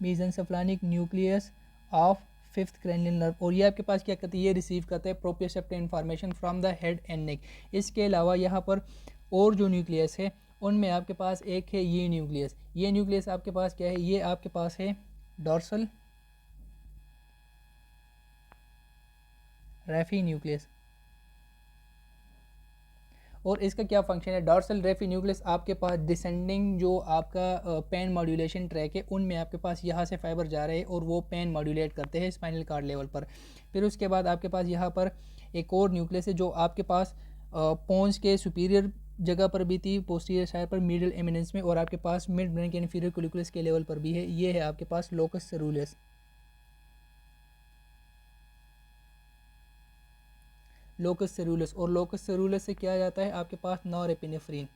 mesencephalic nucleus of fifth cranial nerve. और ये आपके पास क्या करते हैं, ये रिसीव करता है proprioceptive information from the head and नेक। इसके अलावा यहाँ पर और जो न्यूक्लियस है उनमें आपके पास एक है ये न्यूक्लियस। ये न्यूक्लियस आपके पास क्या है, ये आपके पास है डॉर्सल रेफी न्यूक्लियस। और इसका क्या फंक्शन है, डॉर्सल रेफी न्यूक्लियस आपके पास डिसेंडिंग जो आपका पेन मॉड्यूलेशन ट्रैक है उनमें आपके पास यहाँ से फाइबर जा रहे हैं और वो पेन मॉड्यूलेट करते हैं स्पाइनल कार्ड लेवल पर। फिर उसके बाद आपके पास यहाँ पर एक और न्यूक्लियस है जो आपके पास पोन्स के सुपीरियर जगह पर भी थी, पोस्टीरियर साइड पर मिडिल एमिनेंस में, और आपके पास मिड ब्रेन के इन्फीरियर कोलिकुलस के लेवल पर भी है। ये है आपके पास लोकस सेरुलस। लोकस सेरुलस, और लोकस सेरुलस से क्या जाता है आपके पास नॉरएपिनेफ्रिन।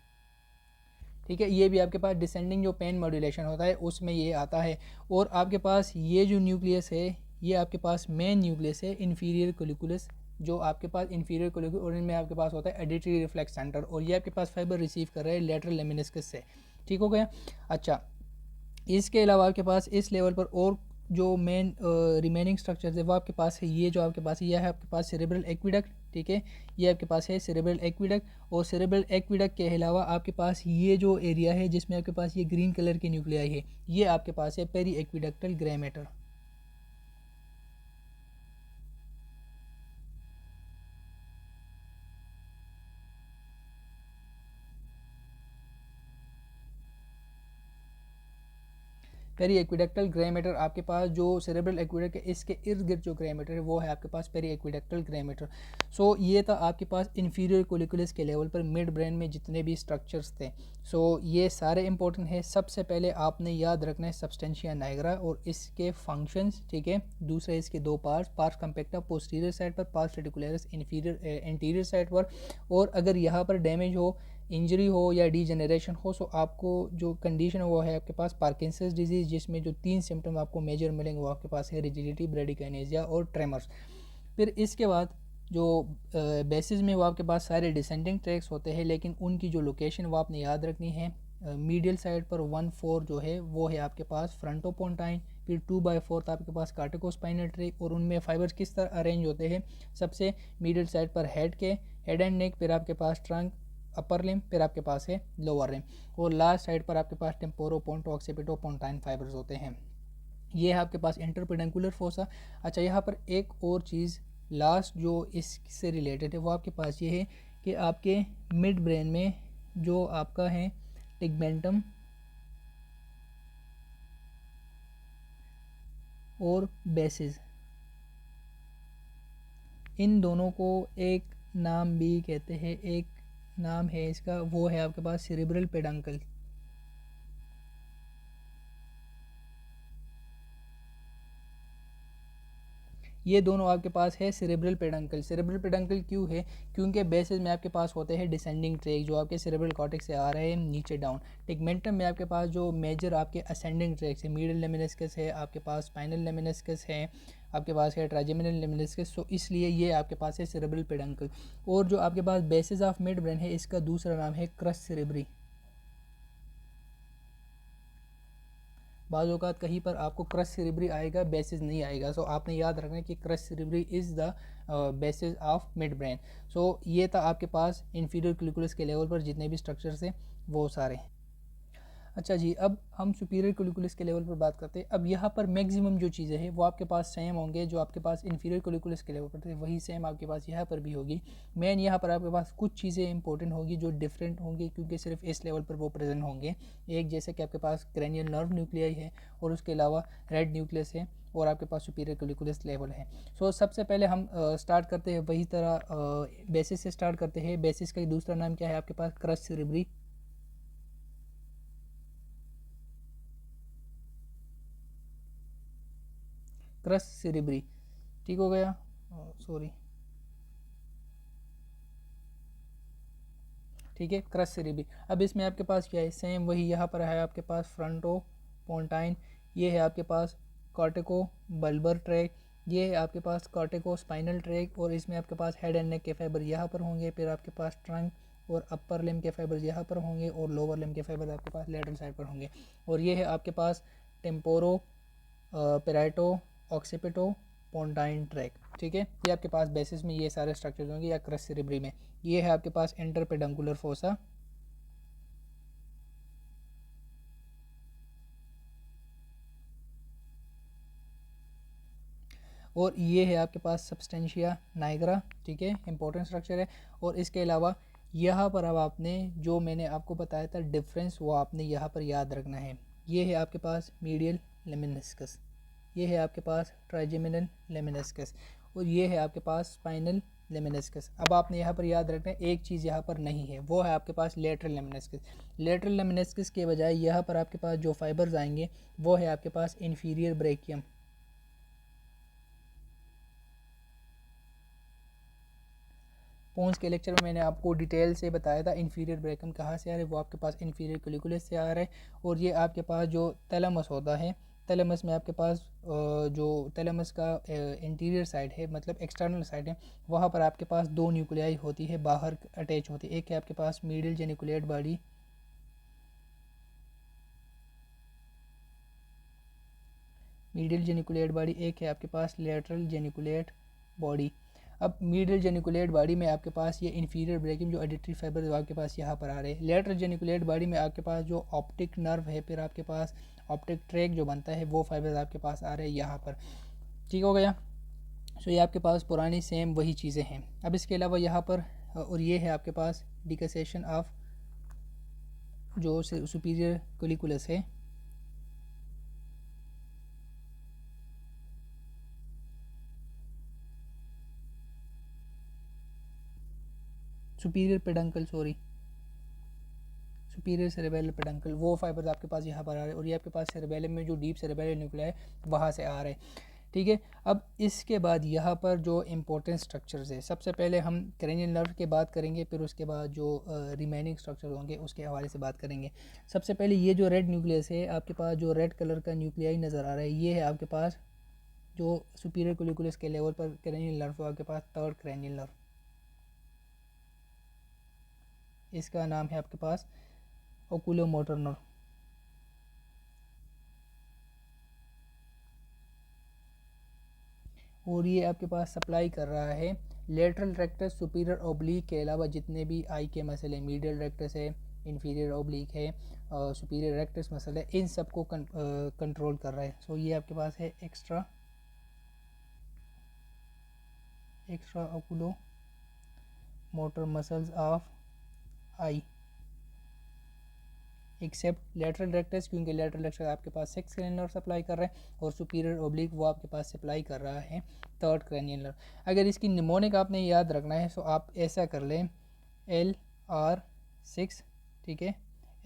ठीक है, ये भी आपके पास डिसेंडिंग जो पेन मॉड्यूलेशन होता है उसमें ये आता है। और आपके पास ये जो न्यूक्लियस है ये आपके पास मेन न्यूक्लियस है इन्फीरियर कोलिकुलस, जो आपके पास इन्फीरियर कोलिकुलस और इनमें आपके पास होता है एडिटरी रिफ्लेक्स सेंटर, और ये आपके पास फाइबर रिसीव कर रहे हैं लेटरल लेमिनिस्कस से। ठीक हो गया। अच्छा, इसके अलावा आपके पास इस लेवल पर और जो मेन रिमेनिंग स्ट्रक्चर्स है वो आपके पास है, ये जो आपके पास है, यह है आपके पास सेरेब्रल एक्विडक्ट। ठीक है, ये आपके पास है सेरेब्रल एक्विडक्ट। और सेरेब्रल एक्विडक्ट के अलावा आपके पास ये जो एरिया है जिसमें आपके पास ये ग्रीन कलर की न्यूक्लियाई है, ये आपके पास है periaqueductal grey matter. Periaqueductal grey matter आपके पास जो सेरेब्रल एक्विडक्ट है इसके इर्द गिर्द जो ग्रे मैटर है वो है आपके पास पेरी एक्विडक्टल ग्रे मैटर। सो ये था आपके पास इंफीरियर कोलिकुलस के लेवल पर मिड ब्रेन में जितने भी स्ट्रक्चर्स थे। सो ये सारे इंपॉर्टेंट है। सबसे पहले आपने याद रखना है सब्सटेंशिया नाइग्रा और इसके फंक्शंस, ठीक है। दूसरे इसके दो पार्ट्स कम्पेक्टा पोस्टीरियर साइड पर, पार्ट्स रेडिकुलरिस इंटीरियर साइड पर। और अगर यहाँ पर डैमेज हो, इंजरी हो या डीजेनरेशन हो, सो आपको जो कंडीशन है वो है आपके पास पार्किंसंस डिजीज़, जिसमें जो 3 सिम्टम आपको मेजर मिलेंगे वो आपके पास है रिजिडिटी, ब्रेडिकाइनेसिया और ट्रेमर्स। फिर इसके बाद जो बेसिस में वो आपके पास सारे डिसेंडिंग ट्रैक्स होते हैं, लेकिन उनकी जो लोकेशन वो आपने याद रखनी है। मीडियल साइड पर 1/4 जो है वो है आपके पास फ्रंटोपोंटाइन, फिर 2/4 आपके पास कार्टिकोस्पाइनल ट्रैक, और उनमें फाइबर्स किस तरह अरेंज होते हैं। सबसे मीडियल साइड पर हेड एंड नेक, फिर आपके पास ट्रंक, अपर लिम, फिर आपके पास है लोअर लिम, और लास्ट साइड पर आपके पास टेम्पोरो पोंटो ऑक्सीपिटो पोंटाइन फाइबर्स होते हैं। ये है आपके पास इंटरपेडेंकुलर फोसा। अच्छा, यहाँ पर एक और चीज़ लास्ट जो इससे रिलेटेड है वो आपके पास ये है कि आपके मिड ब्रेन में जो आपका है टिगमेंटम और बेसिस, इन दोनों को एक नाम भी कहते हैं, एक नाम है इसका, वो है आपके पास सेरेब्रल पेडंकल। ये दोनों आपके पास है सेरेब्रल पेडंकल। सेरेब्रल पेडंकल क्यों है? क्योंकि बेसिस में आपके पास होते हैं डिसेंडिंग ट्रैक जो आपके सेरेब्रल कॉर्टेक्स से आ रहे हैं नीचे डाउन। टिगमेंटम में आपके पास जो मेजर आपके असेंडिंग ट्रैक्स है, मीडियल लेमिनिस्कस है, आपके पास स्पाइनल लेमिनिस्कस है, आपके पास है ट्राइजेमिनल लेमिनिस्कस। सो इसलिए ये आपके पास है सेरेब्रल पेडंकल। और जो आपके पास बेसिस ऑफ मिड ब्रेन है इसका दूसरा नाम है क्रस सेरेब्री। बाज़ औक़ात कहीं पर आपको क्रस सेरेब्री आएगा, बेसिस नहीं आएगा। सो आपने याद रखना है कि crus cerebri is the basis of midbrain. So ये था आपके पास इंफीरियर कैलिकुलस के लेवल पर जितने भी स्ट्रक्चर्स हैं वो सारे। अच्छा जी, अब हम सुपीरियर कैलिकुलस के लेवल पर बात करते हैं। अब यहाँ पर मैक्सिमम जो चीज़ें हैं वो आपके पास सेम होंगे, जो आपके पास इंफीरियर कैलिकुलस के लेवल पर थे वही सेम आपके पास यहाँ पर भी होगी। मेन यहाँ पर आपके पास कुछ चीज़ें इंपॉर्टेंट होगी जो डिफरेंट होंगी, क्योंकि सिर्फ इस लेवल पर वो प्रेजेंट होंगे। एक जैसे कि आपके पास क्रेनियल नर्व न्यूक्लियाई है, और उसके अलावा रेड न्यूक्लियस है, और आपके पास सुपीरियर कैलिकुलस लेवल है। सो सबसे पहले हम स्टार्ट करते हैं वही तरह बेसिस से स्टार्ट करते हैं। बेसिस का दूसरा नाम क्या है आपके पास? Crus cerebri. क्रस सेरेब्री, ठीक हो गया, सॉरी, ठीक है, क्रस सेरेब्री। अब इसमें आपके पास क्या है? सेम वही यहाँ पर है आपके पास फ्रंटो पोंटाइन, ये है आपके पास कॉर्टिको बल्बर ट्रैक, ये है आपके पास कॉर्टिको स्पाइनल ट्रैक, और इसमें आपके पास हेड एंड नेक के फाइबर यहाँ पर होंगे, फिर आपके पास ट्रंक और अपर लिम के फाइबर यहाँ पर होंगे, और लोअर लिम के फाइबर आपके पास लेटरल साइड पर होंगे। और ये है आपके पास टेम्पोरो पेराइटो ऑक्सीपिटो पोंटाइन ट्रैक, ठीक है। ये आपके पास बेसिस में ये सारे स्ट्रक्चर्स होंगे, या क्रस सेरेब्री में ये है आपके पास इंटरपेडंकुलर फोसा, और ये है आपके पास सब्सटेंशिया नाइग्रा, ठीक है, इंपॉर्टेंट स्ट्रक्चर है। और इसके अलावा यहाँ पर अब आपने जो मैंने आपको बताया था डिफरेंस, वो आपने यहाँ पर याद रखना है। ये है आपके पास मीडियल लेमिनिस्कस, ये है आपके पास ट्राइजेमिनल लेमिनिस्कस, और ये है आपके पास स्पाइनल लेमिनिस्कस। अब आपने यहाँ पर याद रखना है एक चीज़ यहाँ पर नहीं है, वो है आपके पास लेटरल लेमिनिस्कस। लेटरल लेमिनिस्कस के बजाय यहाँ पर आपके पास जो फाइबर्स आएंगे वो है आपके पास इन्फीरियर ब्रेकियम। पोन्स के लेक्चर में मैंने आपको डिटेल से बताया था इंफीरियर ब्रेकियम कहाँ से आ रहा है, वो आपके पास इंफीरियर कैलिकुलस से आ रहा है। और ये आपके पास जो थैलेमस होता है, थैलेमस में आपके पास जो थैलेमस का इंटीरियर साइड है, मतलब एक्सटर्नल साइड है, वहाँ पर आपके पास दो न्यूक्लियाई होती है, बाहर अटैच होती है। एक है आपके पास medial geniculate body, medial geniculate body, एक है आपके पास लेटरल जेनिकुलेट बॉडी। अब मीडियल जेनिकुलेट बॉडी में आपके पास ये इंफीरियर ब्रेकियम जो एडिटरी फाइबर जो आपके पास यहाँ पर आ रहे हैं। लेटरल जेनिकुलेट बॉडी में आपके पास जो ऑप्टिक नर्व है, फिर आपके पास ऑप्टिक ट्रैक जो बनता है, वो फाइबर आपके पास आ रहे हैं यहाँ पर, ठीक हो गया। सो ये आपके पास पुरानी सेम वही चीज़ें हैं। अब इसके अलावा यहाँ पर और ये है आपके पास डिकसेशन ऑफ जो सुपीरियर कैलिकुलस है, superior peduncle, superior cerebellum peduncle, वो फाइबर आपके पास यहाँ पर आ रहे हैं और ये आपके पास सेरेबेलम में जो डीप सेरेबेलम न्यूक्लिया है वहाँ से आ रहे हैं, ठीक है। अब इसके बाद यहाँ पर जो इम्पोर्टेंट स्ट्रक्चर्स है, सबसे पहले हम क्रेनियल नर्व की बात करेंगे, फिर उसके बाद जो रिमेनिंग स्ट्रक्चर होंगे उसके हवाले से बात करेंगे। सबसे पहले ये जो रेड न्यूक्लियस है आपके पास, जो रेड कलर का न्यूक्लियाई नज़र आ रहा है, ये है आपके पास जो सुपीरियर कोलिकुलस के लेवल पर क्रेनियल नर्व, आपके पास थर्ड क्रेनियल नर्व, इसका नाम है आपके पास ओकुलोमोटर नर्व। और ये आपके पास सप्लाई कर रहा है लेटरल रेक्टस, सुपीरियर ओब्लिक के अलावा जितने भी आई के मसल हैं, मीडियल रेक्टस है, इन्फीरियर ओब्लिक है, सुपीरियर रेक्टस मसल है, इन सब को कंट्रोल कर रहा है। सो ये आपके पास है extra oculo motor muscles of eye except lateral rectus, क्योंकि लेटरल रेक्टस आपके पास 6 क्रेनियल नर्व सप्लाई कर रहा है और सुपीरियर ओब्लिक वो आपके पास सप्लाई कर रहा है थर्ड क्रेनियल नर्व। अगर इसकी निमोनिक आपने याद रखना है तो आप ऐसा कर लें LR6, ठीक है,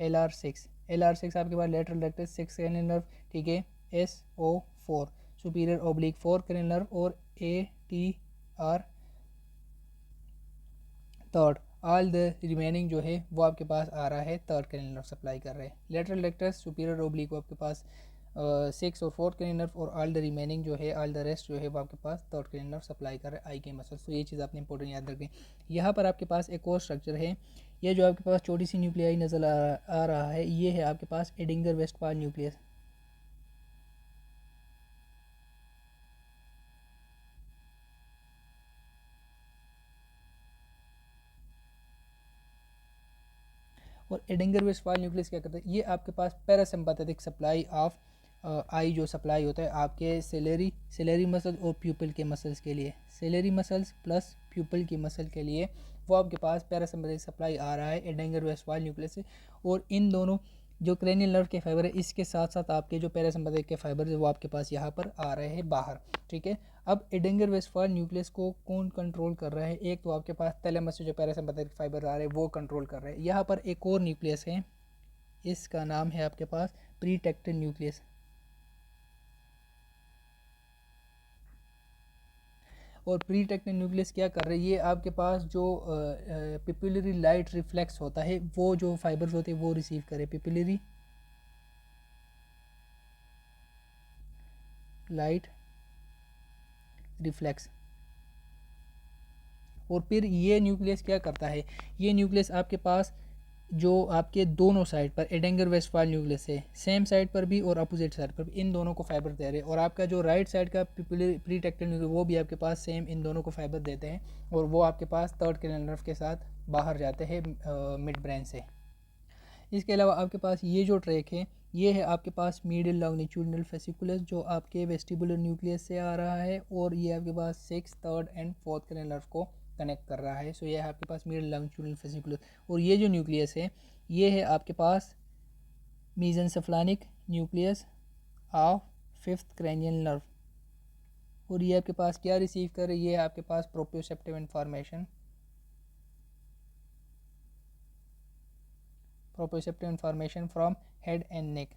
LR6 आपके पास लेटरल रेक्टस 6 क्रेनियल नर्व, ठीक है, SO4 superior oblique 4 cranial nerve और ATR third, all the remaining जो है वो आपके पास आ रहा है थर्ड क्रेनियल नर्व सप्लाई कर रहे हैं। लेटरल रेक्टस, सुपीरियर ओब्लिक को आपके पास 6 और 4 क्रेनियल नर्व और ऑल द रिमेनिंग जो है, ऑल द रेस्ट जो है वो आपके पास थर्ड क्रेनियल नर्व सप्लाई कर रहे हैं आई के मसल। तो ये चीज़ आपने इंपॉर्टेंट याद रखें। यहाँ पर आपके पास एक और स्ट्रक्चर है, ये जो आपके पास छोटी सी न्यूक्लियाई नज़र आ रहा है, ये है आपके पास एडिंगर वेस्टफाल न्यूक्लियस। और एडिंगर वेस्टफाल न्यूक्लियस क्या करता है, ये आपके पास पैरासिम्पैथेटिक सप्लाई ऑफ आई जो सप्लाई होता है आपके सेलेरी मसल और प्यूपल के मसल्स के लिए, सेलेरी मसल्स प्लस प्यूपल की मसल के लिए वो आपके पास पैरासिम्पैथेटिक सप्लाई आ रहा है एडिंगर वेस्टफाल न्यूक्लियस से। और इन दोनों जो क्रेनियल नर्व के फाइबर है, इसके साथ साथ आपके जो पैरासिम्पैथेटिक के फाइबर है वो आपके पास यहाँ पर आ रहे हैं बाहर, ठीक है। अब एडिंगर वेस्टफाल न्यूक्लियस को कौन कंट्रोल कर रहा है, एक तो आपके पास थैलेमस से जो पैरासिम्पैथेटिक फाइबर आ रहे हैं वो कंट्रोल कर रहे हैं। यहाँ पर एक और न्यूक्लियस है, इसका नाम है आपके पास प्रीटेक्टिव न्यूक्लियस। और प्रीटेक्टिव न्यूक्लियस क्या कर रही है, आपके पास जो पिपुलरी लाइट रिफ्लेक्स होता है वो जो फाइबर्स होते हैं वो रिसीव करे, पिपुलरी लाइट रिफ्लेक्स। और फिर ये न्यूक्लियस क्या करता है, ये न्यूक्लियस आपके पास जो आपके दोनों साइड पर एडेंगर वेस्टफाल न्यूक्लियस है, सेम साइड पर भी और अपोजिट साइड पर भी इन दोनों को फाइबर दे रहे हैं। और आपका जो राइट साइड का प्रीटेक्टिव न्यूक्लियस वो भी आपके पास सेम इन दोनों को फाइबर देते हैं और वो आपके पास थर्ड क्रेनियल नर्व के साथ बाहर जाते हैं मिड ब्रेन से। इसके अलावा आपके पास ये जो ट्रैक है, ये है आपके पास मीडियल लॉन्गिट्यूडिनल फेसिकुलस जो आपके वेस्टिबुलर न्यूक्लियस से आ रहा है और ये आपके पास 6, 3rd and 4th cranial nerve को कनेक्ट कर रहा है। सो ये है आपके पास मीडियल लॉन्गिट्यूडिनल फेसिकुलस। और ये जो न्यूक्लियस है ये है आपके पास mesencephalic nucleus of 5th cranial nerve. और ये आपके पास क्या रिसीव कर रही है, आपके पास proprioceptive information, proprioceptive information from head and neck.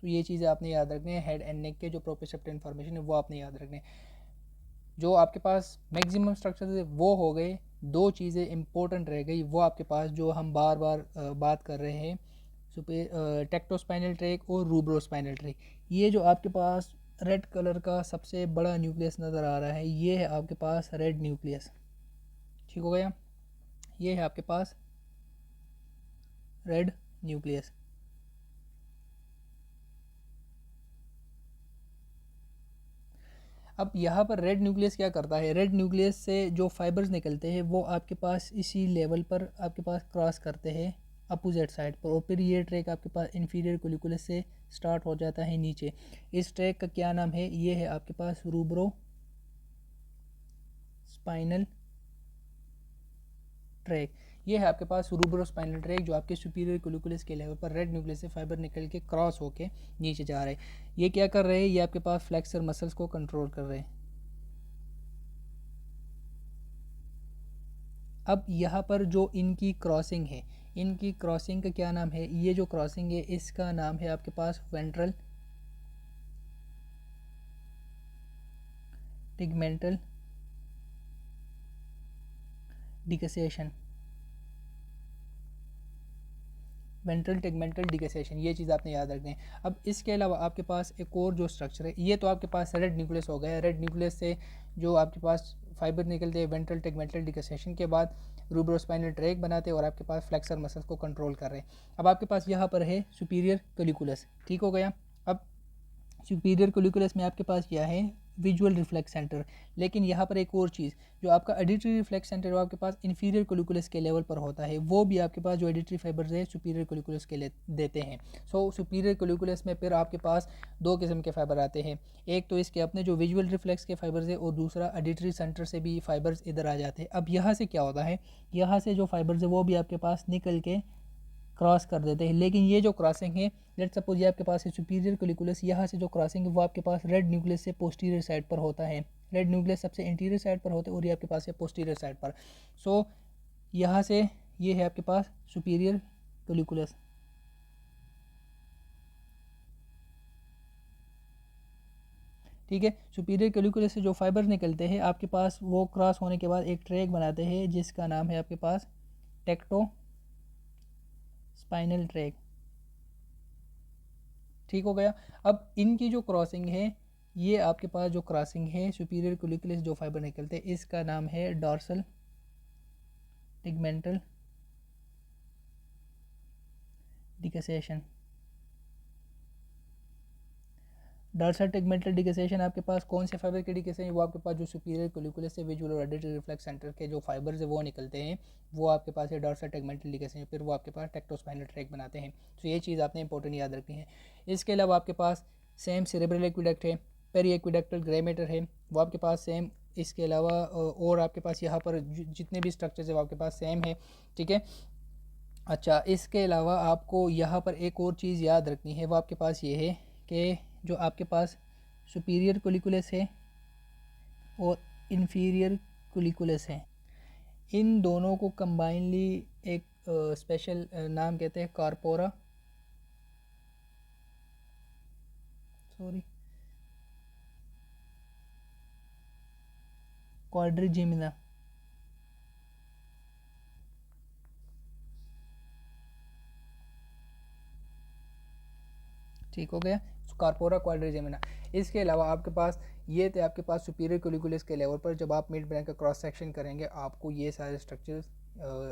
तो ये चीज़ें आपने याद रखनी है, हेड एंड नेक के जो प्रोप्रियोसेप्टिव इन्फॉर्मेशन है वो आपने याद रखने। जो आपके पास मैक्सिमम स्ट्रक्चर है वो हो गए, दो चीज़ें इंपॉर्टेंट रह गई वो आपके पास जो हम बार बार बात कर रहे हैं, टेक्टोस्पाइनल ट्रैक और रूब्रोस्पाइनल ट्रैक। ये जो आपके पास रेड कलर का सबसे बड़ा न्यूक्लियस नज़र आ रहा है ये है आपके पास रेड न्यूक्लियस, ठीक हो गया। ये है आपके पास रेड न्यूक्लियस। अब यहाँ पर रेड न्यूक्लियस क्या करता है, रेड न्यूक्लियस से जो फाइबर्स निकलते हैं वो आपके पास इसी लेवल पर आपके पास क्रॉस करते हैं अपोजिट साइड पर और फिर ये ट्रैक आपके पास इन्फीरियर कोलिकुलस से स्टार्ट हो जाता है नीचे। इस ट्रैक का क्या नाम है, ये है आपके पास रूब्रो स्पाइनल ट्रैक। ये है आपके पास रूब्रोस्पाइनल ट्रैक जो आपके सुपीरियर कोलिकुलस के लेवल पर रेड न्यूक्लियस से फाइबर निकल के क्रॉस होके नीचे जा रहे हैं। ये क्या कर रहे हैं, ये आपके पास फ्लेक्सर मसल्स को कंट्रोल कर रहे हैं। अब यहाँ पर जो इनकी क्रॉसिंग है, इनकी क्रॉसिंग का क्या नाम है, ये जो क्रॉसिंग है इसका नाम है आपके पास वेंट्रल टिगमेंटल डिकसेशन, वेंट्रल टिगमेंटल डिकसेशन, ये चीज़ आपने याद रखनी है। अब इसके अलावा आपके पास एक और जो स्ट्रक्चर है, ये तो आपके पास रेड न्यूक्लियस हो गया। रेड न्यूक्लियस से जो आपके पास फाइबर निकलते हैं वेंट्रल टिगमेंटल डिकसेशन के बाद रूब्रोस्पाइनल ट्रैक बनाते हैं और आपके पास फ्लेक्सर मसल्स को कंट्रोल कर रहे हैं। अब आपके पास यहाँ पर है सुपीरियर कैलिकुलस, ठीक हो गया। अब सुपीरियर कैलिकुलस में आपके पास क्या है, विजुअल रिफ्लेक्स सेंटर। लेकिन यहाँ पर एक और चीज़, जो आपका एडिटरी रिफ्लेक्स सेंटर वो आपके पास इन्फीरियर कैलिकुलस के लेवल पर होता है, वो भी आपके पास जो एडिटरी फाइबर्स है सुपीरियर कैलिकुलस के लिए देते हैं। सो सुपीरियर कैलिकुलस में फिर आपके पास दो किस्म के फाइबर आते हैं, एक तो इसके अपने जो विजुअल रिफ्लेक्स के फाइबर्स है और दूसरा एडिटरी सेंटर से भी फाइबर्स इधर आ जाते हैं। अब यहाँ से क्या होता है, यहाँ से जो फाइबर्स है वो भी आपके पास निकल के क्रॉस कर देते हैं। लेकिन ये जो क्रॉसिंग है, लेट सपोज ये आपके पास है सुपीरियर कैलिकुलस, यहाँ से जो क्रॉसिंग है वो आपके पास रेड न्यूक्लियस से पोस्टीरियर साइड पर होता है। रेड न्यूक्लियस सबसे इंटीरियर साइड पर होता है और ये आपके पास है पोस्टीरियर साइड पर। सो यहाँ से ये है आपके पास सुपीरियर कैलिकुलस। ठीक है, सुपीरियर कैलिकुलस से जो फाइबर निकलते हैं आपके पास वो क्रॉस होने के बाद एक ट्रैक बनाते हैं जिसका नाम है आपके पास टेक्टो स्पाइनल ट्रैक, ठीक हो गया। अब इनकी जो क्रॉसिंग है, ये आपके पास जो क्रॉसिंग है सुपीरियर कैलिकुलस जो फाइबर निकलते हैं इसका नाम है डॉर्सल टिगमेंटल डिकसेशन। डॉर्सल टिगमेंटल डिकसेशन आपके पास कौन से फाइबर के डिकसेशन, वो आपके पास जो सुपीरियर कैलिकुलस से विजुअल और एडिटरी रिफ्लेक्स सेंटर के जो फाइबर्स है वो निकलते हैं, वो आपके पास है डॉर्सल टिगमेंटल डिकसेशन, फिर वो आपके पास टेक्टोस्पाइनल ट्रैक बनाते हैं। तो ये चीज़ आपने इंपॉर्टेंट याद रखनी है। इसके अलावा आपके पास सेम सेरेब्रल एक्विडक्ट है, पेरी एक्विडक्टल ग्रे मैटर है, वो आपके पास सेम। इसके अलावा और आपके पास यहाँ पर जितने भी स्ट्रक्चर्स है वो आपके पास सेम है, ठीक है। अच्छा, इसके अलावा आपको यहाँ पर एक और चीज़ याद रखनी है, वो आपके पास ये है कि जो आपके पास सुपीरियर कैलिकुलस है और इन्फीरियर कैलिकुलस है, इन दोनों को कंबाइनली एक स्पेशल नाम कहते हैं कार्पोरा, सॉरी क्वाड्रिजिमिना, ठीक हो गया, कार्पोरा क्वाड्रिजेमिना। इसके अलावा आपके पास ये थे आपके पास सुपीरियर कैलिकुलस के लेवल पर, जब आप मिड ब्रेन का क्रॉस सेक्शन करेंगे आपको ये सारे स्ट्रक्चर्स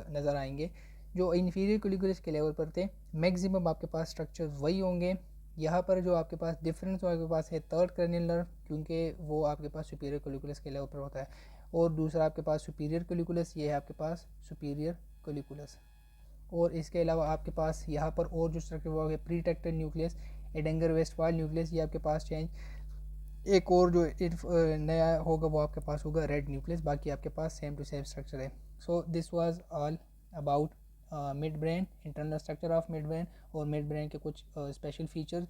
नज़र आएंगे। जो इन्फीरियर कैलिकुलस के लेवल पर थे मैक्सिमम आपके पास स्ट्रक्चर्स वही होंगे। यहाँ पर जो आपके पास डिफरेंस आपके पास है थर्ड क्रैनियल नर्व, क्योंकि वो आपके पास सुपीरियर कैलिकुलस के लेवल पर होता है, और दूसरा आपके पास सुपीरियर कैलिकुलस, ये है आपके पास सुपीरियर कैलिकुलस। और इसके अलावा आपके पास यहाँ पर और जो स्ट्रक्चर हुआ है प्रीटेक्टेड न्यूक्लियस, एडेंगर वेस्टफाल न्यूक्लियस, ये आपके पास चेंज। एक और जो नया होगा वो आपके पास होगा रेड न्यूक्लियस, बाकी आपके पास सेम टू सेम स्ट्रक्चर है। So this was all about mid brain, internal structure of mid brain और मिड ब्रेन के कुछ स्पेशल फीचर्स,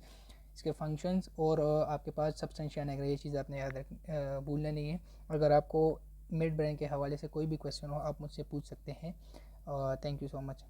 इसके फंक्शंस और आपके पास सब्सटेंशिया निग्रा, ये चीज़ आपने याद भूलना नहीं है। अगर आपको मिड ब्रेन के हवाले से कोई भी क्वेश्चन हो आप मुझसे पूछ सकते हैं। Thank you so much.